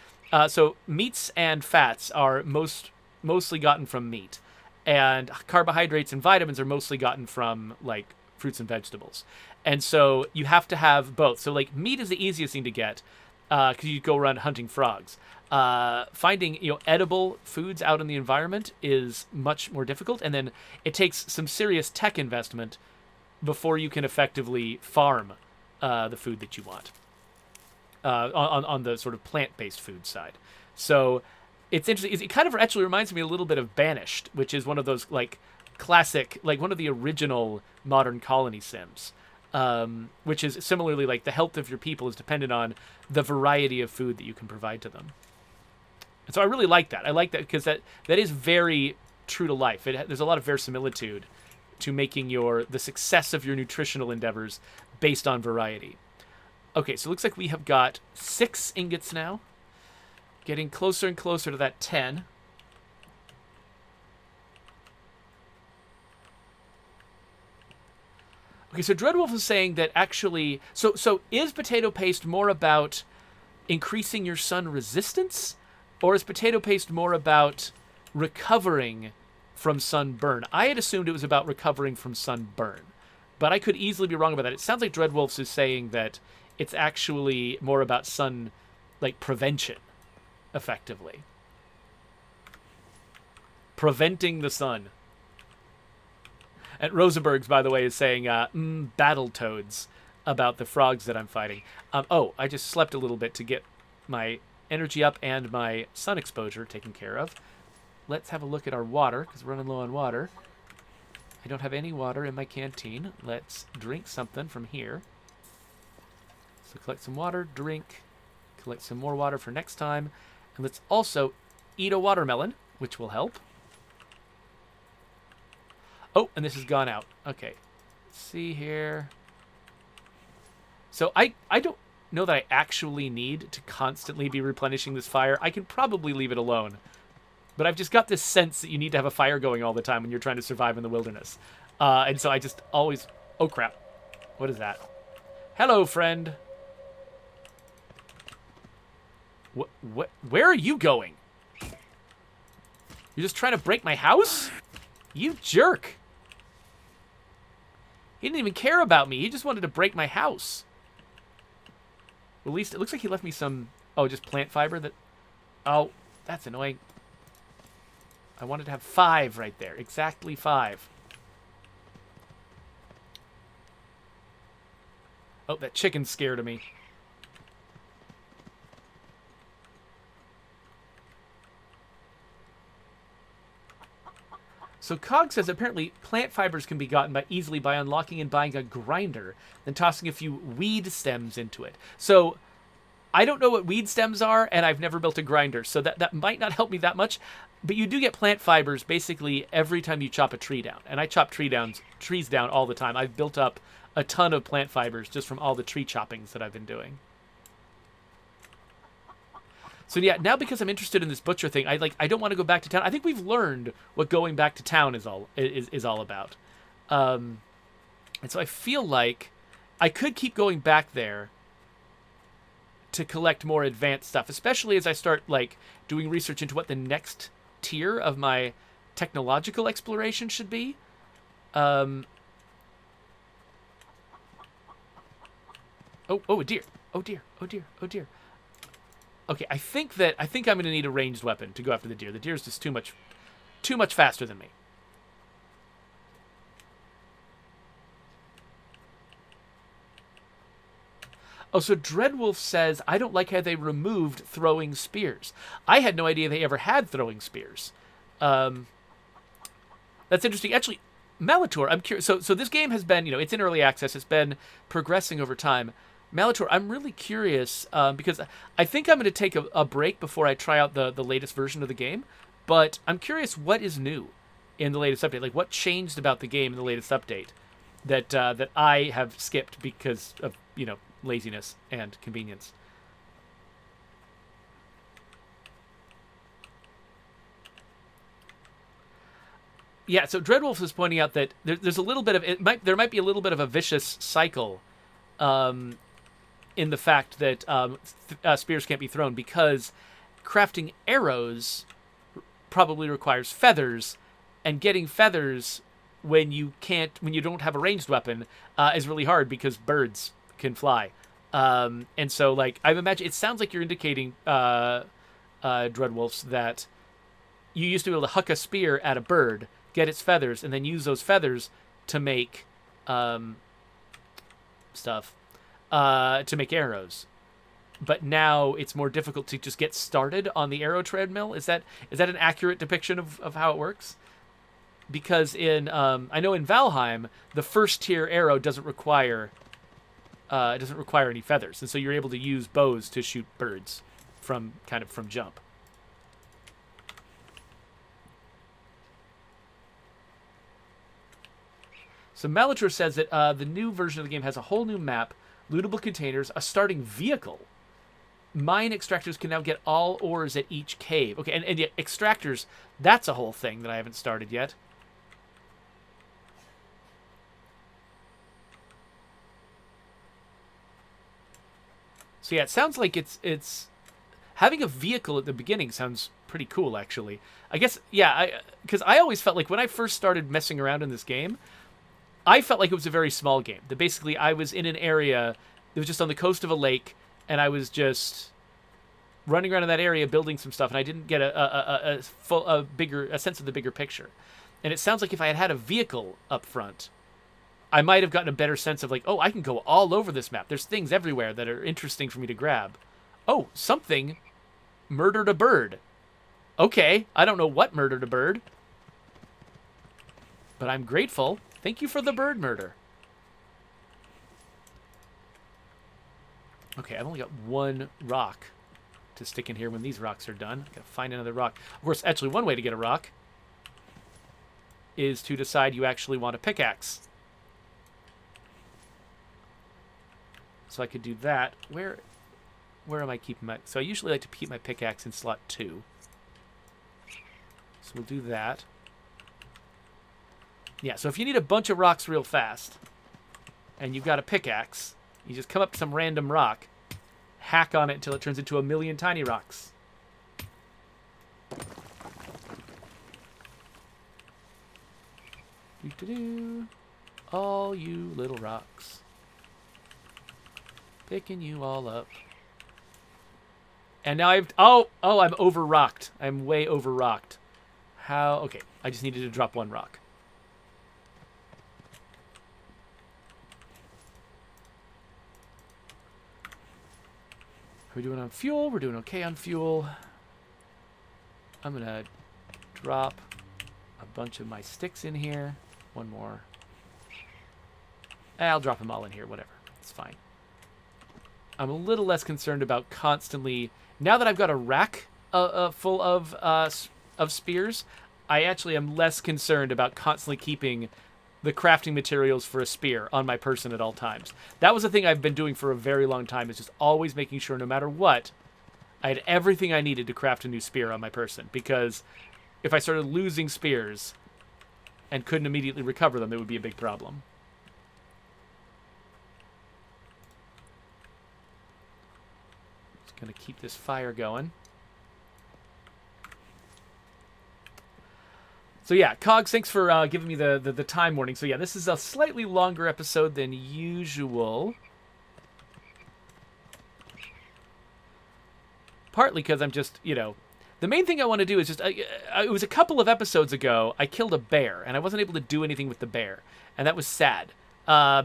So meats and fats are mostly gotten from meat, and carbohydrates and vitamins are mostly gotten from like fruits and vegetables. And so you have to have both. So like meat is the easiest thing to get because you go around hunting frogs. Finding edible foods out in the environment is much more difficult, and then it takes some serious tech investment before you can effectively farm the food that you want on the sort of plant-based food side. So it's interesting. It kind of actually reminds me a little bit of Banished, which is one of those like classic, like one of the original modern colony sims, which is similarly like the health of your people is dependent on the variety of food that you can provide to them. And so I really like that. I like that because that is very true to life. There's a lot of verisimilitude to making the success of your nutritional endeavors based on variety. Okay, so it looks like we have got 6 ingots now. Getting closer and closer to that 10. Okay, so Dreadwolf is saying that actually... So is potato paste more about increasing your sun resistance? Or is potato paste more about recovering from sunburn? I had assumed it was about recovering from sunburn, but I could easily be wrong about that. It sounds like Dreadwolf is saying that it's actually more about sun, like, prevention, effectively. Preventing the sun. And Rosenbergs, by the way, is saying, Battletoads about the frogs that I'm fighting. I just slept a little bit to get my energy up and my sun exposure taken care of. Let's have a look at our water, because we're running low on water. I don't have any water in my canteen. Let's drink something from here. So collect some water, drink, collect some more water for next time. And let's also eat a watermelon, which will help. Oh, and this has gone out. Okay. Let's see here. So I don't know that I actually need to constantly be replenishing this fire. I can probably leave it alone. But I've just got this sense that you need to have a fire going all the time when you're trying to survive in the wilderness. And so I just always... Oh, crap. What is that? Hello, friend. Where are you going? You're just trying to break my house? You jerk. He didn't even care about me. He just wanted to break my house. Well, at least it looks like he left me some... Oh, just plant fiber that... Oh, that's annoying. I wanted to have 5 right there. Exactly 5. Oh, that chicken's scared of me. So Cog says apparently plant fibers can be gotten easily by unlocking and buying a grinder, then tossing a few weed stems into it. So I don't know what weed stems are, and I've never built a grinder, so that might not help me that much. But you do get plant fibers basically every time you chop a tree down. And I chop trees down all the time. I've built up a ton of plant fibers just from all the tree choppings that I've been doing. So yeah, now because I'm interested in this butcher thing, I don't want to go back to town. I think we've learned what going back to town is all about. And so I feel like I could keep going back there to collect more advanced stuff, especially as I start like doing research into what the next tier of my technological exploration should be. Oh, a deer. Oh dear. Oh dear. Oh dear. Okay, I think I'm going to need a ranged weapon to go after the deer. The deer's just too much faster than me. Oh, so Dreadwolf says, I don't like how they removed throwing spears. I had no idea they ever had throwing spears. That's interesting. Actually, Malator, I'm curious. So this game has been, it's in early access. It's been progressing over time. Malator, I'm really curious because I think I'm going to take a break before I try out the latest version of the game. But I'm curious what is new in the latest update. Like, what changed about the game in the latest update that I have skipped because of, laziness and convenience. Yeah, so Dreadwolf is pointing out that there's a little bit of there might be a little bit of a vicious cycle, in the fact that spears can't be thrown because crafting arrows probably requires feathers, and getting feathers when you don't have a ranged weapon is really hard because birds can fly. And so, like, I imagine it sounds like you're indicating, Dreadwolves, that you used to be able to huck a spear at a bird, get its feathers, and then use those feathers to make stuff, to make arrows. But now it's more difficult to just get started on the arrow treadmill. Is that an accurate depiction of how it works? Because in I know in Valheim, the first tier arrow doesn't require any feathers, and so you're able to use bows to shoot birds from jump. So Malator says that the new version of the game has a whole new map, lootable containers, a starting vehicle. Mine extractors can now get all ores at each cave. Okay, and yet extractors, that's a whole thing that I haven't started yet. So yeah, it sounds like it's having a vehicle at the beginning sounds pretty cool, actually. I guess, yeah, because I always felt like when I first started messing around in this game, I felt like it was a very small game. That basically I was in an area that was just on the coast of a lake, and I was just running around in that area building some stuff, and I didn't get a sense of the bigger picture. And it sounds like if I had had a vehicle up front, I might have gotten a better sense of like, oh, I can go all over this map. There's things everywhere that are interesting for me to grab. Oh, something murdered a bird. Okay, I don't know what murdered a bird. But I'm grateful. Thank you for the bird murder. Okay, I've only got one rock to stick in here when these rocks are done. Gotta find another rock. Of course, actually, one way to get a rock is to decide you actually want a pickaxe. So I could do that. Where am I keeping my... So I usually like to keep my pickaxe in slot 2. So we'll do that. Yeah, so if you need a bunch of rocks real fast, and you've got a pickaxe, you just come up to some random rock, hack on it until it turns into a million tiny rocks. Doo-doo-doo. All you little rocks. Picking you all up. And now I'm over-rocked. I'm way over-rocked. How? Okay, I just needed to drop one rock. How are we doing on fuel? We're doing okay on fuel. I'm going to drop a bunch of my sticks in here. One more. I'll drop them all in here, whatever. It's fine. I'm a little less concerned about constantly... Now that I've got a rack full of spears, I actually am less concerned about constantly keeping the crafting materials for a spear on my person at all times. That was the thing I've been doing for a very long time, is just always making sure no matter what, I had everything I needed to craft a new spear on my person. Because if I started losing spears and couldn't immediately recover them, it would be a big problem. Gonna keep this fire going. So yeah, Cogs, thanks for giving me the time warning. So yeah, this is a slightly longer episode than usual. Partly because I'm just, the main thing I want to do is just, it was a couple of episodes ago, I killed a bear, and I wasn't able to do anything with the bear. And that was sad,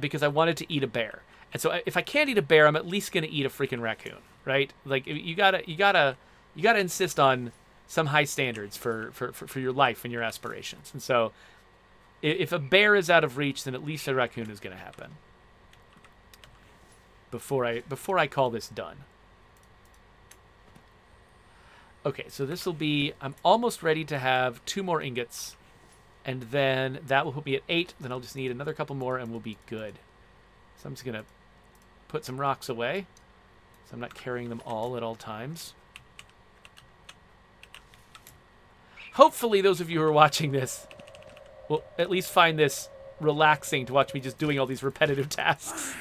because I wanted to eat a bear. And so if I can't eat a bear, I'm at least going to eat a freaking raccoon. Right? Like, you gotta insist on some high standards for your life and your aspirations. And so, if a bear is out of reach, then at least a raccoon is going to happen. Before I call this done. Okay, so this will be... I'm almost ready to have 2 more ingots, and then that will put me at 8. Then I'll just need another couple more, and we'll be good. So I'm just gonna put some rocks away. So I'm not carrying them all at all times. Hopefully those of you who are watching this will at least find this relaxing to watch me just doing all these repetitive tasks.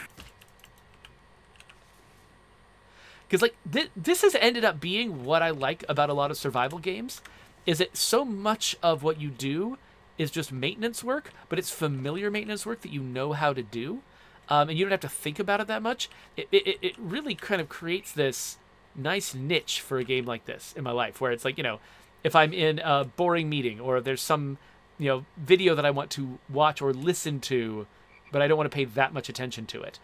Because like this has ended up being what I like about a lot of survival games, is that so much of what you do is just maintenance work, but it's familiar maintenance work that you know how to do. And you don't have to think about it that much. It really kind of creates this nice niche for a game like this in my life, where it's like, if I'm in a boring meeting, or there's some, video that I want to watch or listen to, but I don't want to pay that much attention to it.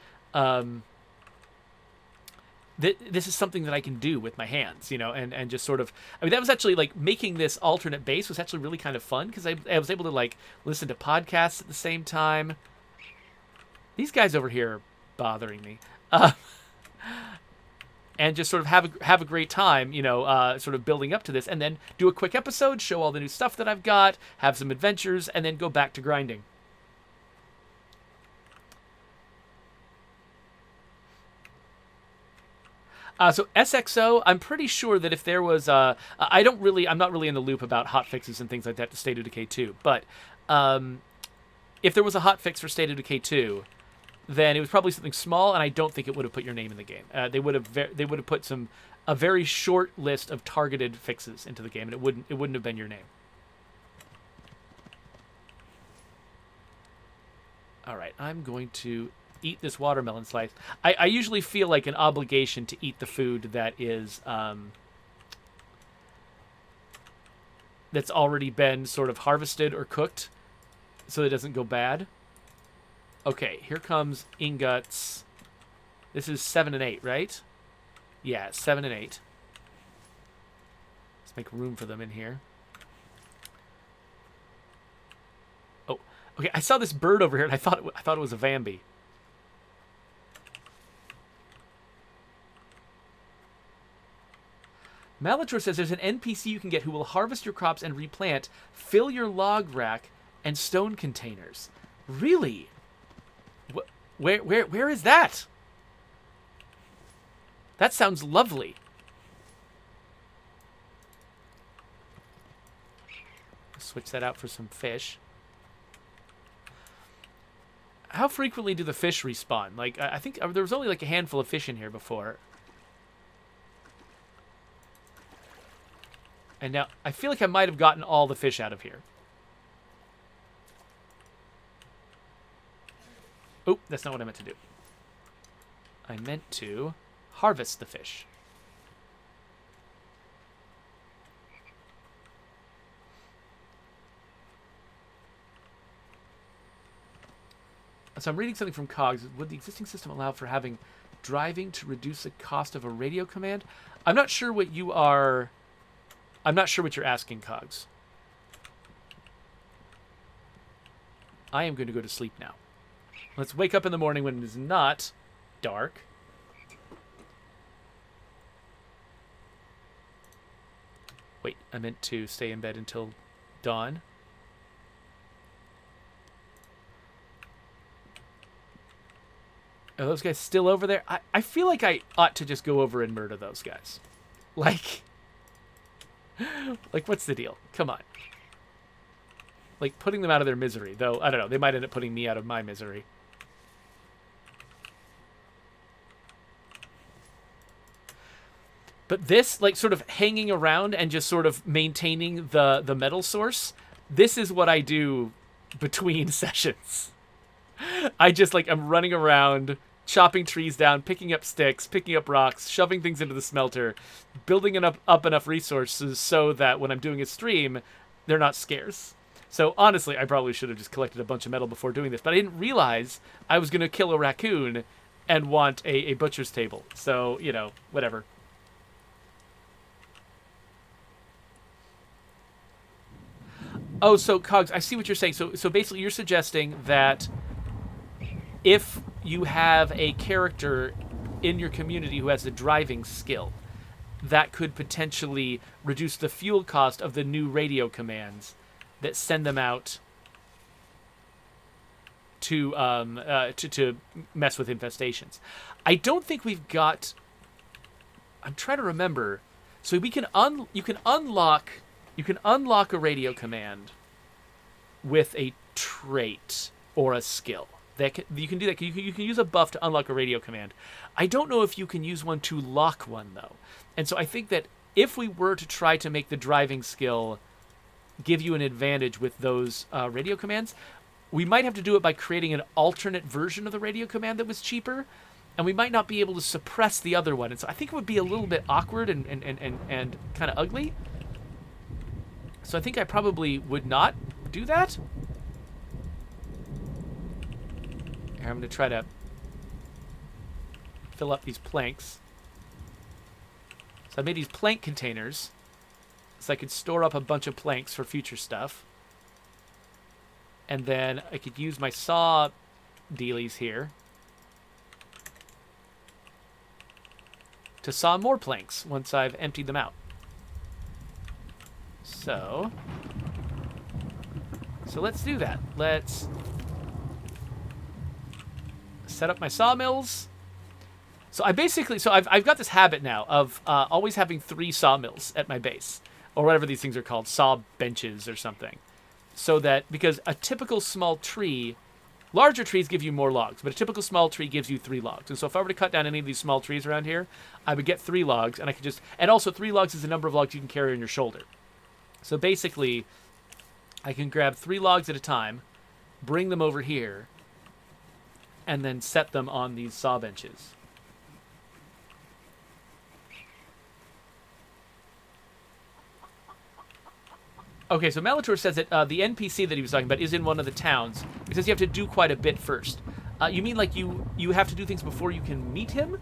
This is something that I can do with my hands, and just sort of... I mean, that was actually, like, making this alternate base was actually really kind of fun, because I was able to, like, listen to podcasts at the same time. These guys over here are bothering me. And just sort of have a great time, sort of building up to this. And then do a quick episode, show all the new stuff that I've got, have some adventures, and then go back to grinding. So SXO, I'm pretty sure that if there was... I'm not really in the loop about hotfixes and things like that to State of Decay 2. But if there was a hotfix for State of Decay 2... then it was probably something small, and I don't think it would have put your name in the game. They would have put a very short list of targeted fixes into the game, and it wouldn't have been your name. All right, I'm going to eat this watermelon slice. I usually feel like an obligation to eat the food that is that's already been sort of harvested or cooked, so it doesn't go bad. Okay, here comes ingots. This is 7 and 8, right? Yeah, 7 and 8. Let's make room for them in here. Oh, Okay, I saw this bird over here, and I thought it was a Vambi. Malator says there's an NPC you can get who will harvest your crops and replant, fill your log rack, and stone containers. Really? Where is that? That sounds lovely. Switch that out for some fish. How frequently do the fish respawn? Like, I think there was only like a handful of fish in here before. And now, I feel like I might have gotten all the fish out of here. Oh, that's not what I meant to do. I meant to harvest the fish. So I'm reading something from Cogs. Would the existing system allow for having driving to reduce the cost of a radio command? I'm not sure what you are... I'm not sure what you're asking, Cogs. I am going to go to sleep now. Let's wake up in the morning when it is not dark. Wait, I meant to stay in bed until dawn. Are those guys still over there? I feel like I ought to just go over and murder those guys. Like, what's the deal? Come on. Like, putting them out of their misery. Though, I don't know. They might end up putting me out of my misery. But this, like, sort of hanging around and just sort of maintaining the metal source, this is what I do between sessions. I just, like, I'm running around, chopping trees down, picking up sticks, picking up rocks, shoving things into the smelter, building up enough resources so that when I'm doing a stream, they're not scarce. So, honestly, I probably should have just collected a bunch of metal before doing this, but I didn't realize I was going to kill a raccoon and want a butcher's table. So, you know, whatever. Oh, so, Cogs, I see what you're saying. So basically you're suggesting that if you have a character in your community who has a driving skill, that could potentially reduce the fuel cost of the new radio commands that send them out to mess with infestations. I don't think we've got... I'm trying to remember. So we can you can unlock a radio command with a trait or a skill. You can do that. You can use a buff to unlock a radio command. I don't know if you can use one to lock one, though. And so I think that if we were to try to make the driving skill give you an advantage with those radio commands, we might have to do it by creating an alternate version of the radio command that was cheaper, and we might not be able to suppress the other one. And so I think it would be a little bit awkward and kind of ugly. So I think I probably would not do that. I'm going to try to fill up these planks. So I made these plank containers so I could store up a bunch of planks for future stuff. And then I could use my saw dealies here to saw more planks once I've emptied them out. So let's do that. Let's set up my sawmills. So I've got this habit now of always having 3 sawmills at my base, or whatever these things are called, saw benches or something. So that, because a typical small tree, larger trees give you more logs, but a typical small tree gives you 3 logs. And so if I were to cut down any of these small trees around here, I would get 3 logs, and I could just, and also 3 logs is the number of logs you can carry on your shoulder. So basically, I can grab 3 logs at a time, bring them over here, and then set them on these saw benches. Okay, so Malator says that the NPC that he was talking about is in one of the towns. He says you have to do quite a bit first. You mean like you have to do things before you can meet him?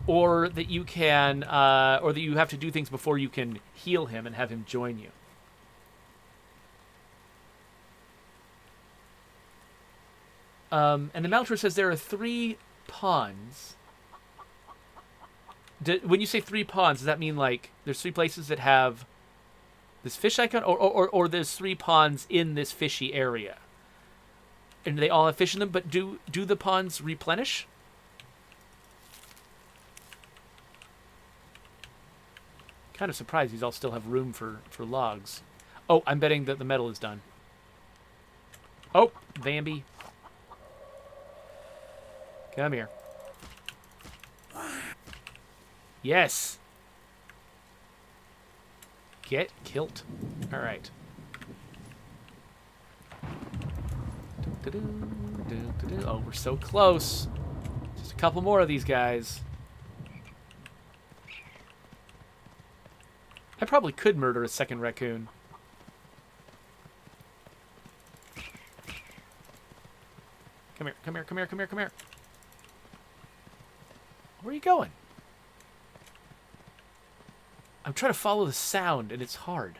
Or that you can, or that you have to do things before you can heal him and have him join you? And the Maltor says there are 3 ponds. When you say 3 ponds, does that mean like there's 3 places that have this fish icon, or there's 3 ponds in this fishy area, and they all have fish in them? But do the ponds replenish? Kind of surprised these all still have room for logs. Oh, I'm betting that the metal is done. Oh, Bambi. Come here. Yes. Get kilt. All right. Oh, we're so close. Just a couple more of these guys. I probably could murder a second raccoon. Come here, come here, come here, come here, come here. Where are you going? I'm trying to follow the sound, and it's hard.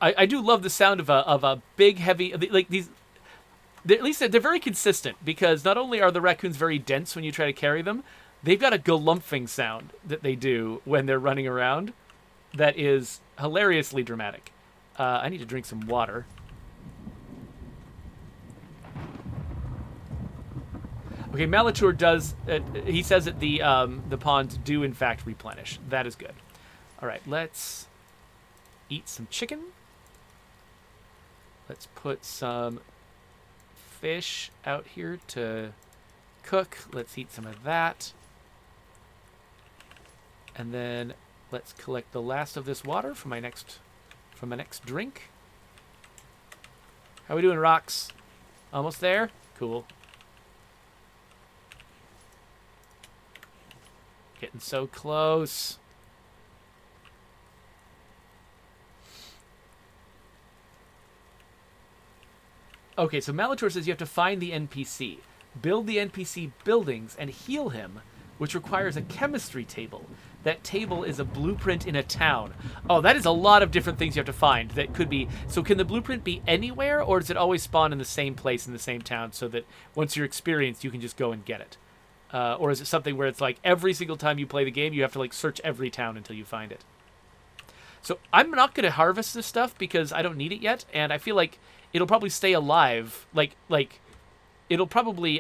I do love the sound of a big, heavy, like these. At least they're very consistent, because not only are the raccoons very dense when you try to carry them, they've got a galumphing sound that they do when they're running around that is hilariously dramatic. I need to drink some water. Okay, Malatour does. He says that the ponds do in fact replenish. That is good. All right, let's eat some chicken. Let's put some fish out here to cook. Let's eat some of that. And then let's collect the last of this water for my next drink. How we doing, Rocks? Almost there? Cool. Getting so close. Okay, so Malatour says you have to find the NPC, build the NPC buildings, and heal him, which requires a chemistry table. That table is a blueprint in a town. Oh, that is a lot of different things you have to find. That could be... So can the blueprint be anywhere, or does it always spawn in the same place in the same town so that once you're experienced, you can just go and get it? Or is it something where it's like every single time you play the game, you have to like search every town until you find it? So I'm not going to harvest this stuff because I don't need it yet, and I feel like it'll probably stay alive. Like it'll probably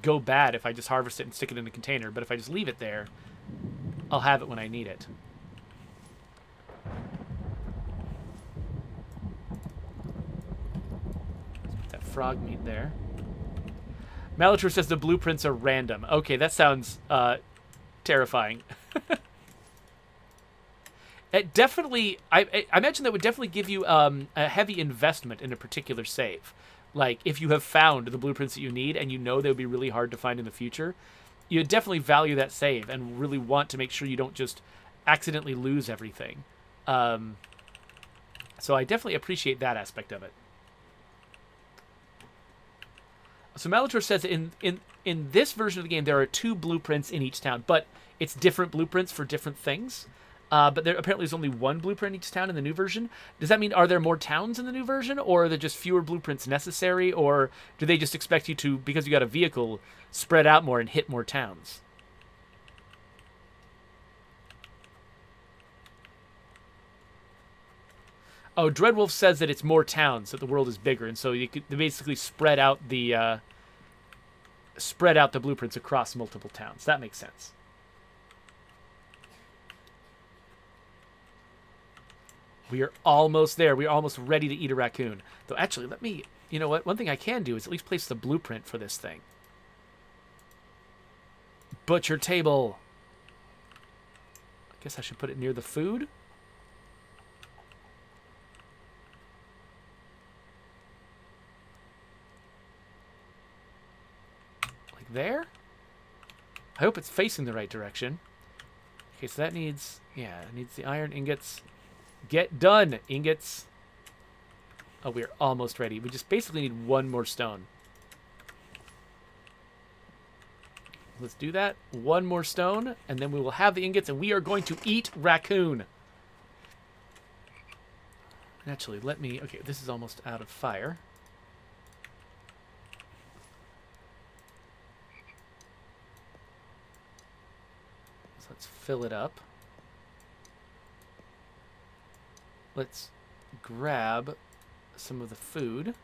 go bad if I just harvest it and stick it in a container. But if I just leave it there, I'll have it when I need it. Let's put that frog meat there. Malatour says the blueprints are random. Okay, that sounds terrifying. It definitely, I imagine that would definitely give you a heavy investment in a particular save. Like, if you have found the blueprints that you need and you know they would be really hard to find in the future, you would definitely value that save and really want to make sure you don't just accidentally lose everything. So I definitely appreciate that aspect of it. So Malatour says in this version of the game, there are 2 blueprints in each town, but it's different blueprints for different things. But there apparently is only 1 blueprint in each town in the new version. Does that mean, are there more towns in the new version, or are there just fewer blueprints necessary, or do they just expect you to, because you got a vehicle, spread out more and hit more towns? Oh, Dreadwolf says that it's more towns, that the world is bigger, and so you could basically spread out the blueprints across multiple towns. That makes sense. We are almost there. We are almost ready to eat a raccoon. Though, actually, let me... You know what? One thing I can do is at least place the blueprint for this thing. Butcher table. I guess I should put it near the food. Like there? I hope it's facing the right direction. Okay, so that needs... Yeah, it needs the iron ingots... Get done, ingots. Oh, we're almost ready. We just basically need 1 more stone. Let's do that. 1 more stone, and then we will have the ingots, and we are going to eat raccoon. Actually, let me... Okay, this is almost out of fire. So let's fill it up. Let's grab some of the food.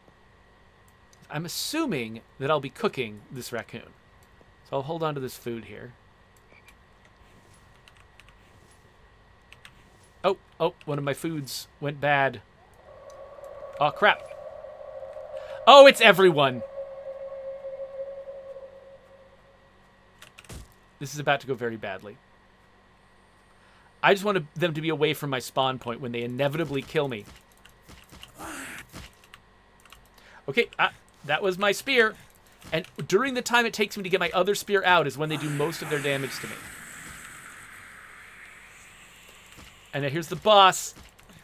I'm assuming that I'll be cooking this raccoon. So I'll hold on to this food here. Oh, one of my foods went bad. Oh, crap. Oh, it's everyone. This is about to go very badly. I just wanted them to be away from my spawn point when they inevitably kill me. Okay, that was my spear. And during the time it takes me to get my other spear out is when they do most of their damage to me. And then here's the boss.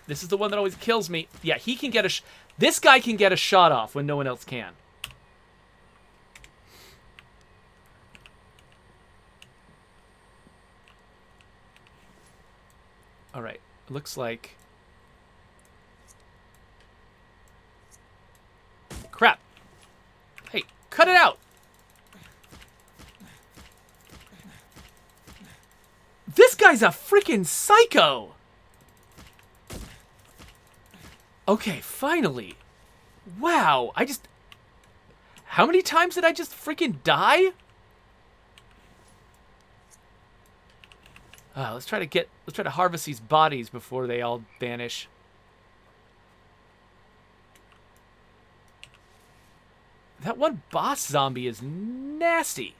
This is the one that always kills me. Yeah, he can get this guy can get a shot off when no one else can. All right, looks like... Crap. Hey, cut it out. This guy's a freaking psycho. Okay, finally. Wow, how many times did I just freaking die? Let's try to harvest these bodies before they all vanish. That one boss zombie is nasty.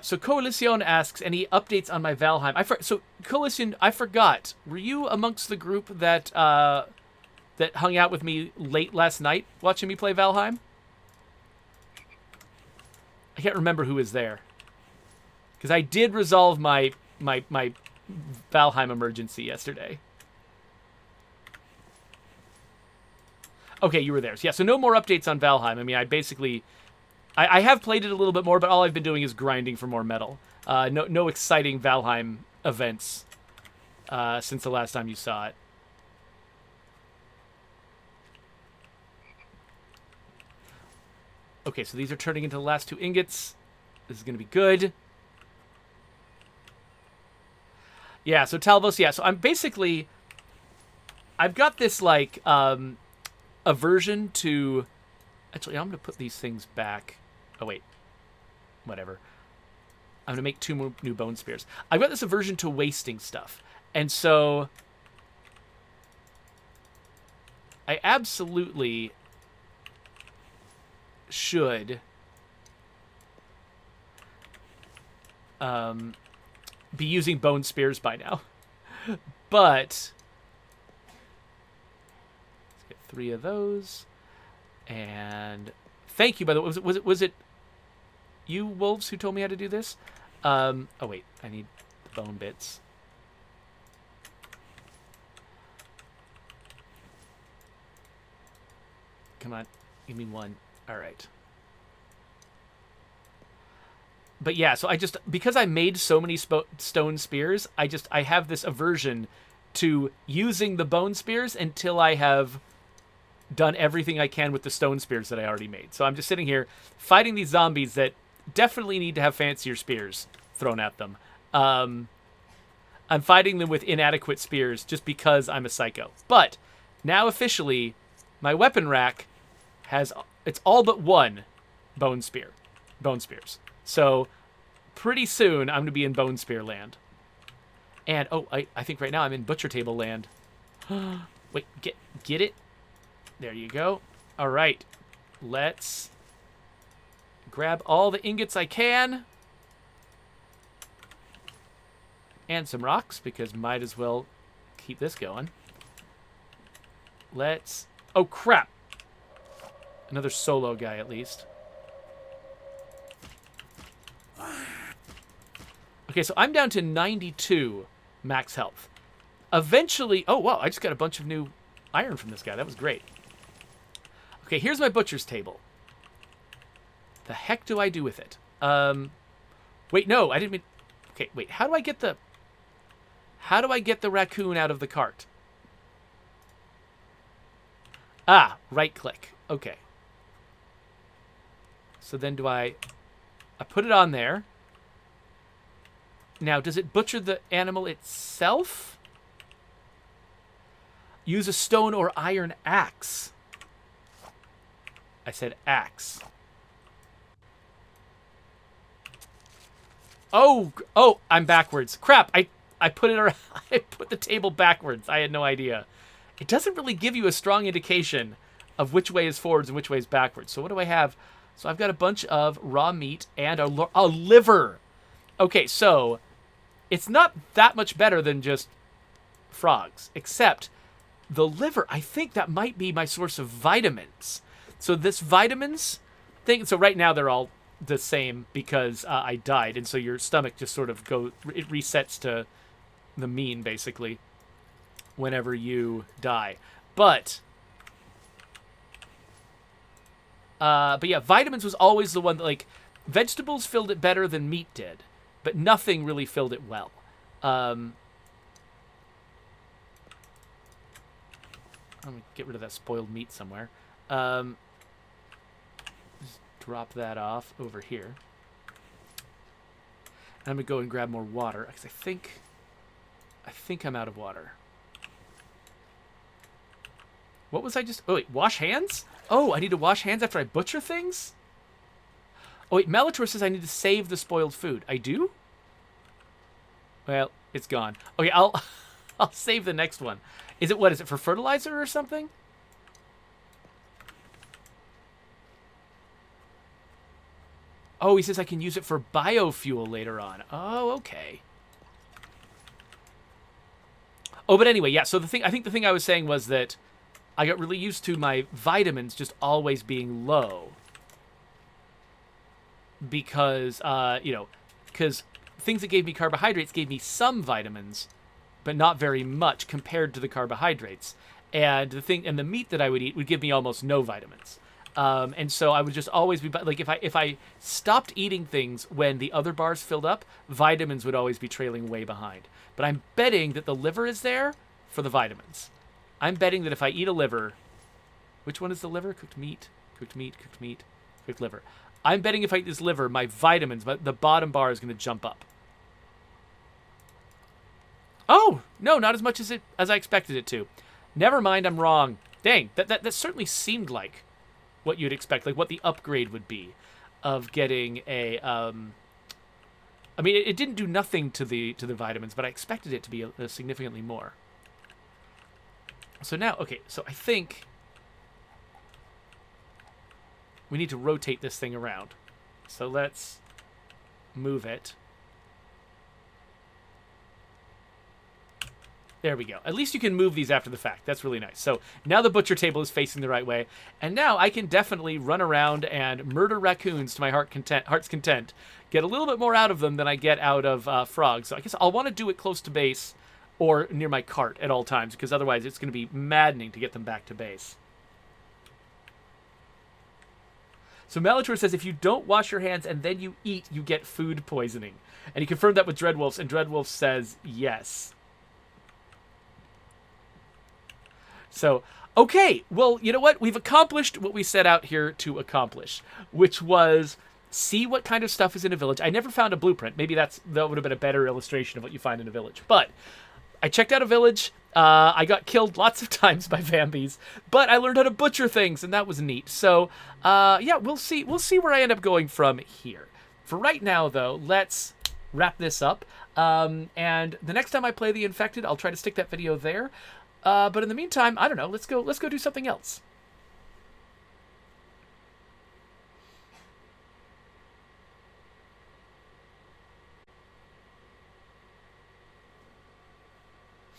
So Coalition asks, any updates on my Valheim? So Coalition, I forgot. Were you amongst the group that that hung out with me late last night watching me play Valheim? I can't remember who was there. Because I did resolve my Valheim emergency yesterday. Okay, you were there. Yeah, so no more updates on Valheim. I mean, I have played it a little bit more, but all I've been doing is grinding for more metal. No exciting Valheim events since the last time you saw it. Okay, so these are turning into the last 2 ingots. This is going to be good. Yeah, so Talvos, yeah. So I've got this, like, aversion to... Actually, I'm going to put these things back. Oh, wait. Whatever. I'm going to make 2 more new bone spears. I've got this aversion to wasting stuff. And so... I absolutely should be using bone spears by now. But... Let's get 3 of those. And thank you, by the way. Was it you, Wolves, who told me how to do this? Oh, wait. I need bone bits. Come on. Give me 1. All right. But yeah, so because I made so many stone spears, I have this aversion to using the bone spears until I have done everything I can with the stone spears that I already made. So I'm just sitting here fighting these zombies that definitely need to have fancier spears thrown at them. I'm fighting them with inadequate spears just because I'm a psycho. But now officially, my weapon rack it's all but 1 bone spears. So pretty soon I'm going to be in bone spear land. And I think right now I'm in butcher table land. Wait, get it? There you go. All right. Let's grab all the ingots I can. And some rocks, because might as well keep this going. Oh, crap. Another solo guy, at least. Okay, so I'm down to 92 max health. Eventually... Oh, wow, I just got a bunch of new iron from this guy. That was great. Okay, here's my butcher's table. The heck do I do with it? Wait, no, I didn't mean... Okay, wait. How do I get the raccoon out of the cart? Ah, right click. Okay. So then do I put it on there. Now, does it butcher the animal itself? Use a stone or iron axe. I said axe. Oh, I'm backwards. Crap, I put it around, I put the table backwards. I had no idea. It doesn't really give you a strong indication of which way is forwards and which way is backwards. So what do I have? So I've got a bunch of raw meat and a liver. Okay, so it's not that much better than just frogs, except the liver, I think that might be my source of vitamins. So this vitamins thing, so right now they're all the same because I died, and so your stomach just sort of it resets to the mean, basically, whenever you die. But yeah, vitamins was always the one that, like, vegetables filled it better than meat did, but nothing really filled it well. I'm gonna get rid of that spoiled meat somewhere. Just drop that off over here. And I'm gonna go and grab more water because I think I'm out of water. What was I just... Oh, wait, wash hands? Oh, I need to wash hands after I butcher things? Oh, wait, Melitor says I need to save the spoiled food. I do? Well, it's gone. Okay, I'll save the next one. What is it, for fertilizer or something? Oh, he says I can use it for biofuel later on. Oh, okay. Oh, but anyway, yeah, so I think the thing I was saying was that I got really used to my vitamins just always being low. Because, because things that gave me carbohydrates gave me some vitamins, but not very much compared to the carbohydrates. And the meat that I would eat would give me almost no vitamins. And so I would just always be, like, if I stopped eating things when the other bars filled up, vitamins would always be trailing way behind. But I'm betting that the liver is there for the vitamins. I'm betting that if I eat a liver, which one is the liver? Cooked meat, cooked liver. I'm betting if I eat this liver, my vitamins, the bottom bar is going to jump up. Oh, no, not as much as I expected it to. Never mind, I'm wrong. Dang, that certainly seemed like what you'd expect, like what the upgrade would be of getting a... I mean, it didn't do nothing to the vitamins, but I expected it to be significantly more. So now, okay, so I think we need to rotate this thing around. So let's move it. There we go. At least you can move these after the fact. That's really nice. So now the butcher table is facing the right way. And now I can definitely run around and murder raccoons to my heart's content. Get a little bit more out of them than I get out of frogs. So I guess I'll want to do it close to base or near my cart at all times, because otherwise it's going to be maddening to get them back to base. So Melitor says if you don't wash your hands and then you eat, you get food poisoning. And he confirmed that with Dreadwolf, and Dreadwolf says yes. So, okay, well, you know what? We've accomplished what we set out here to accomplish, which was see what kind of stuff is in a village. I never found a blueprint. Maybe that would have been a better illustration of what you find in a village. But I checked out a village. I got killed lots of times by Vambies, but I learned how to butcher things, and that was neat. So, yeah, we'll see where I end up going from here. For right now, though, let's wrap this up. And the next time I play The Infected, I'll try to stick that video there. But in the meantime, I don't know. Let's go do something else.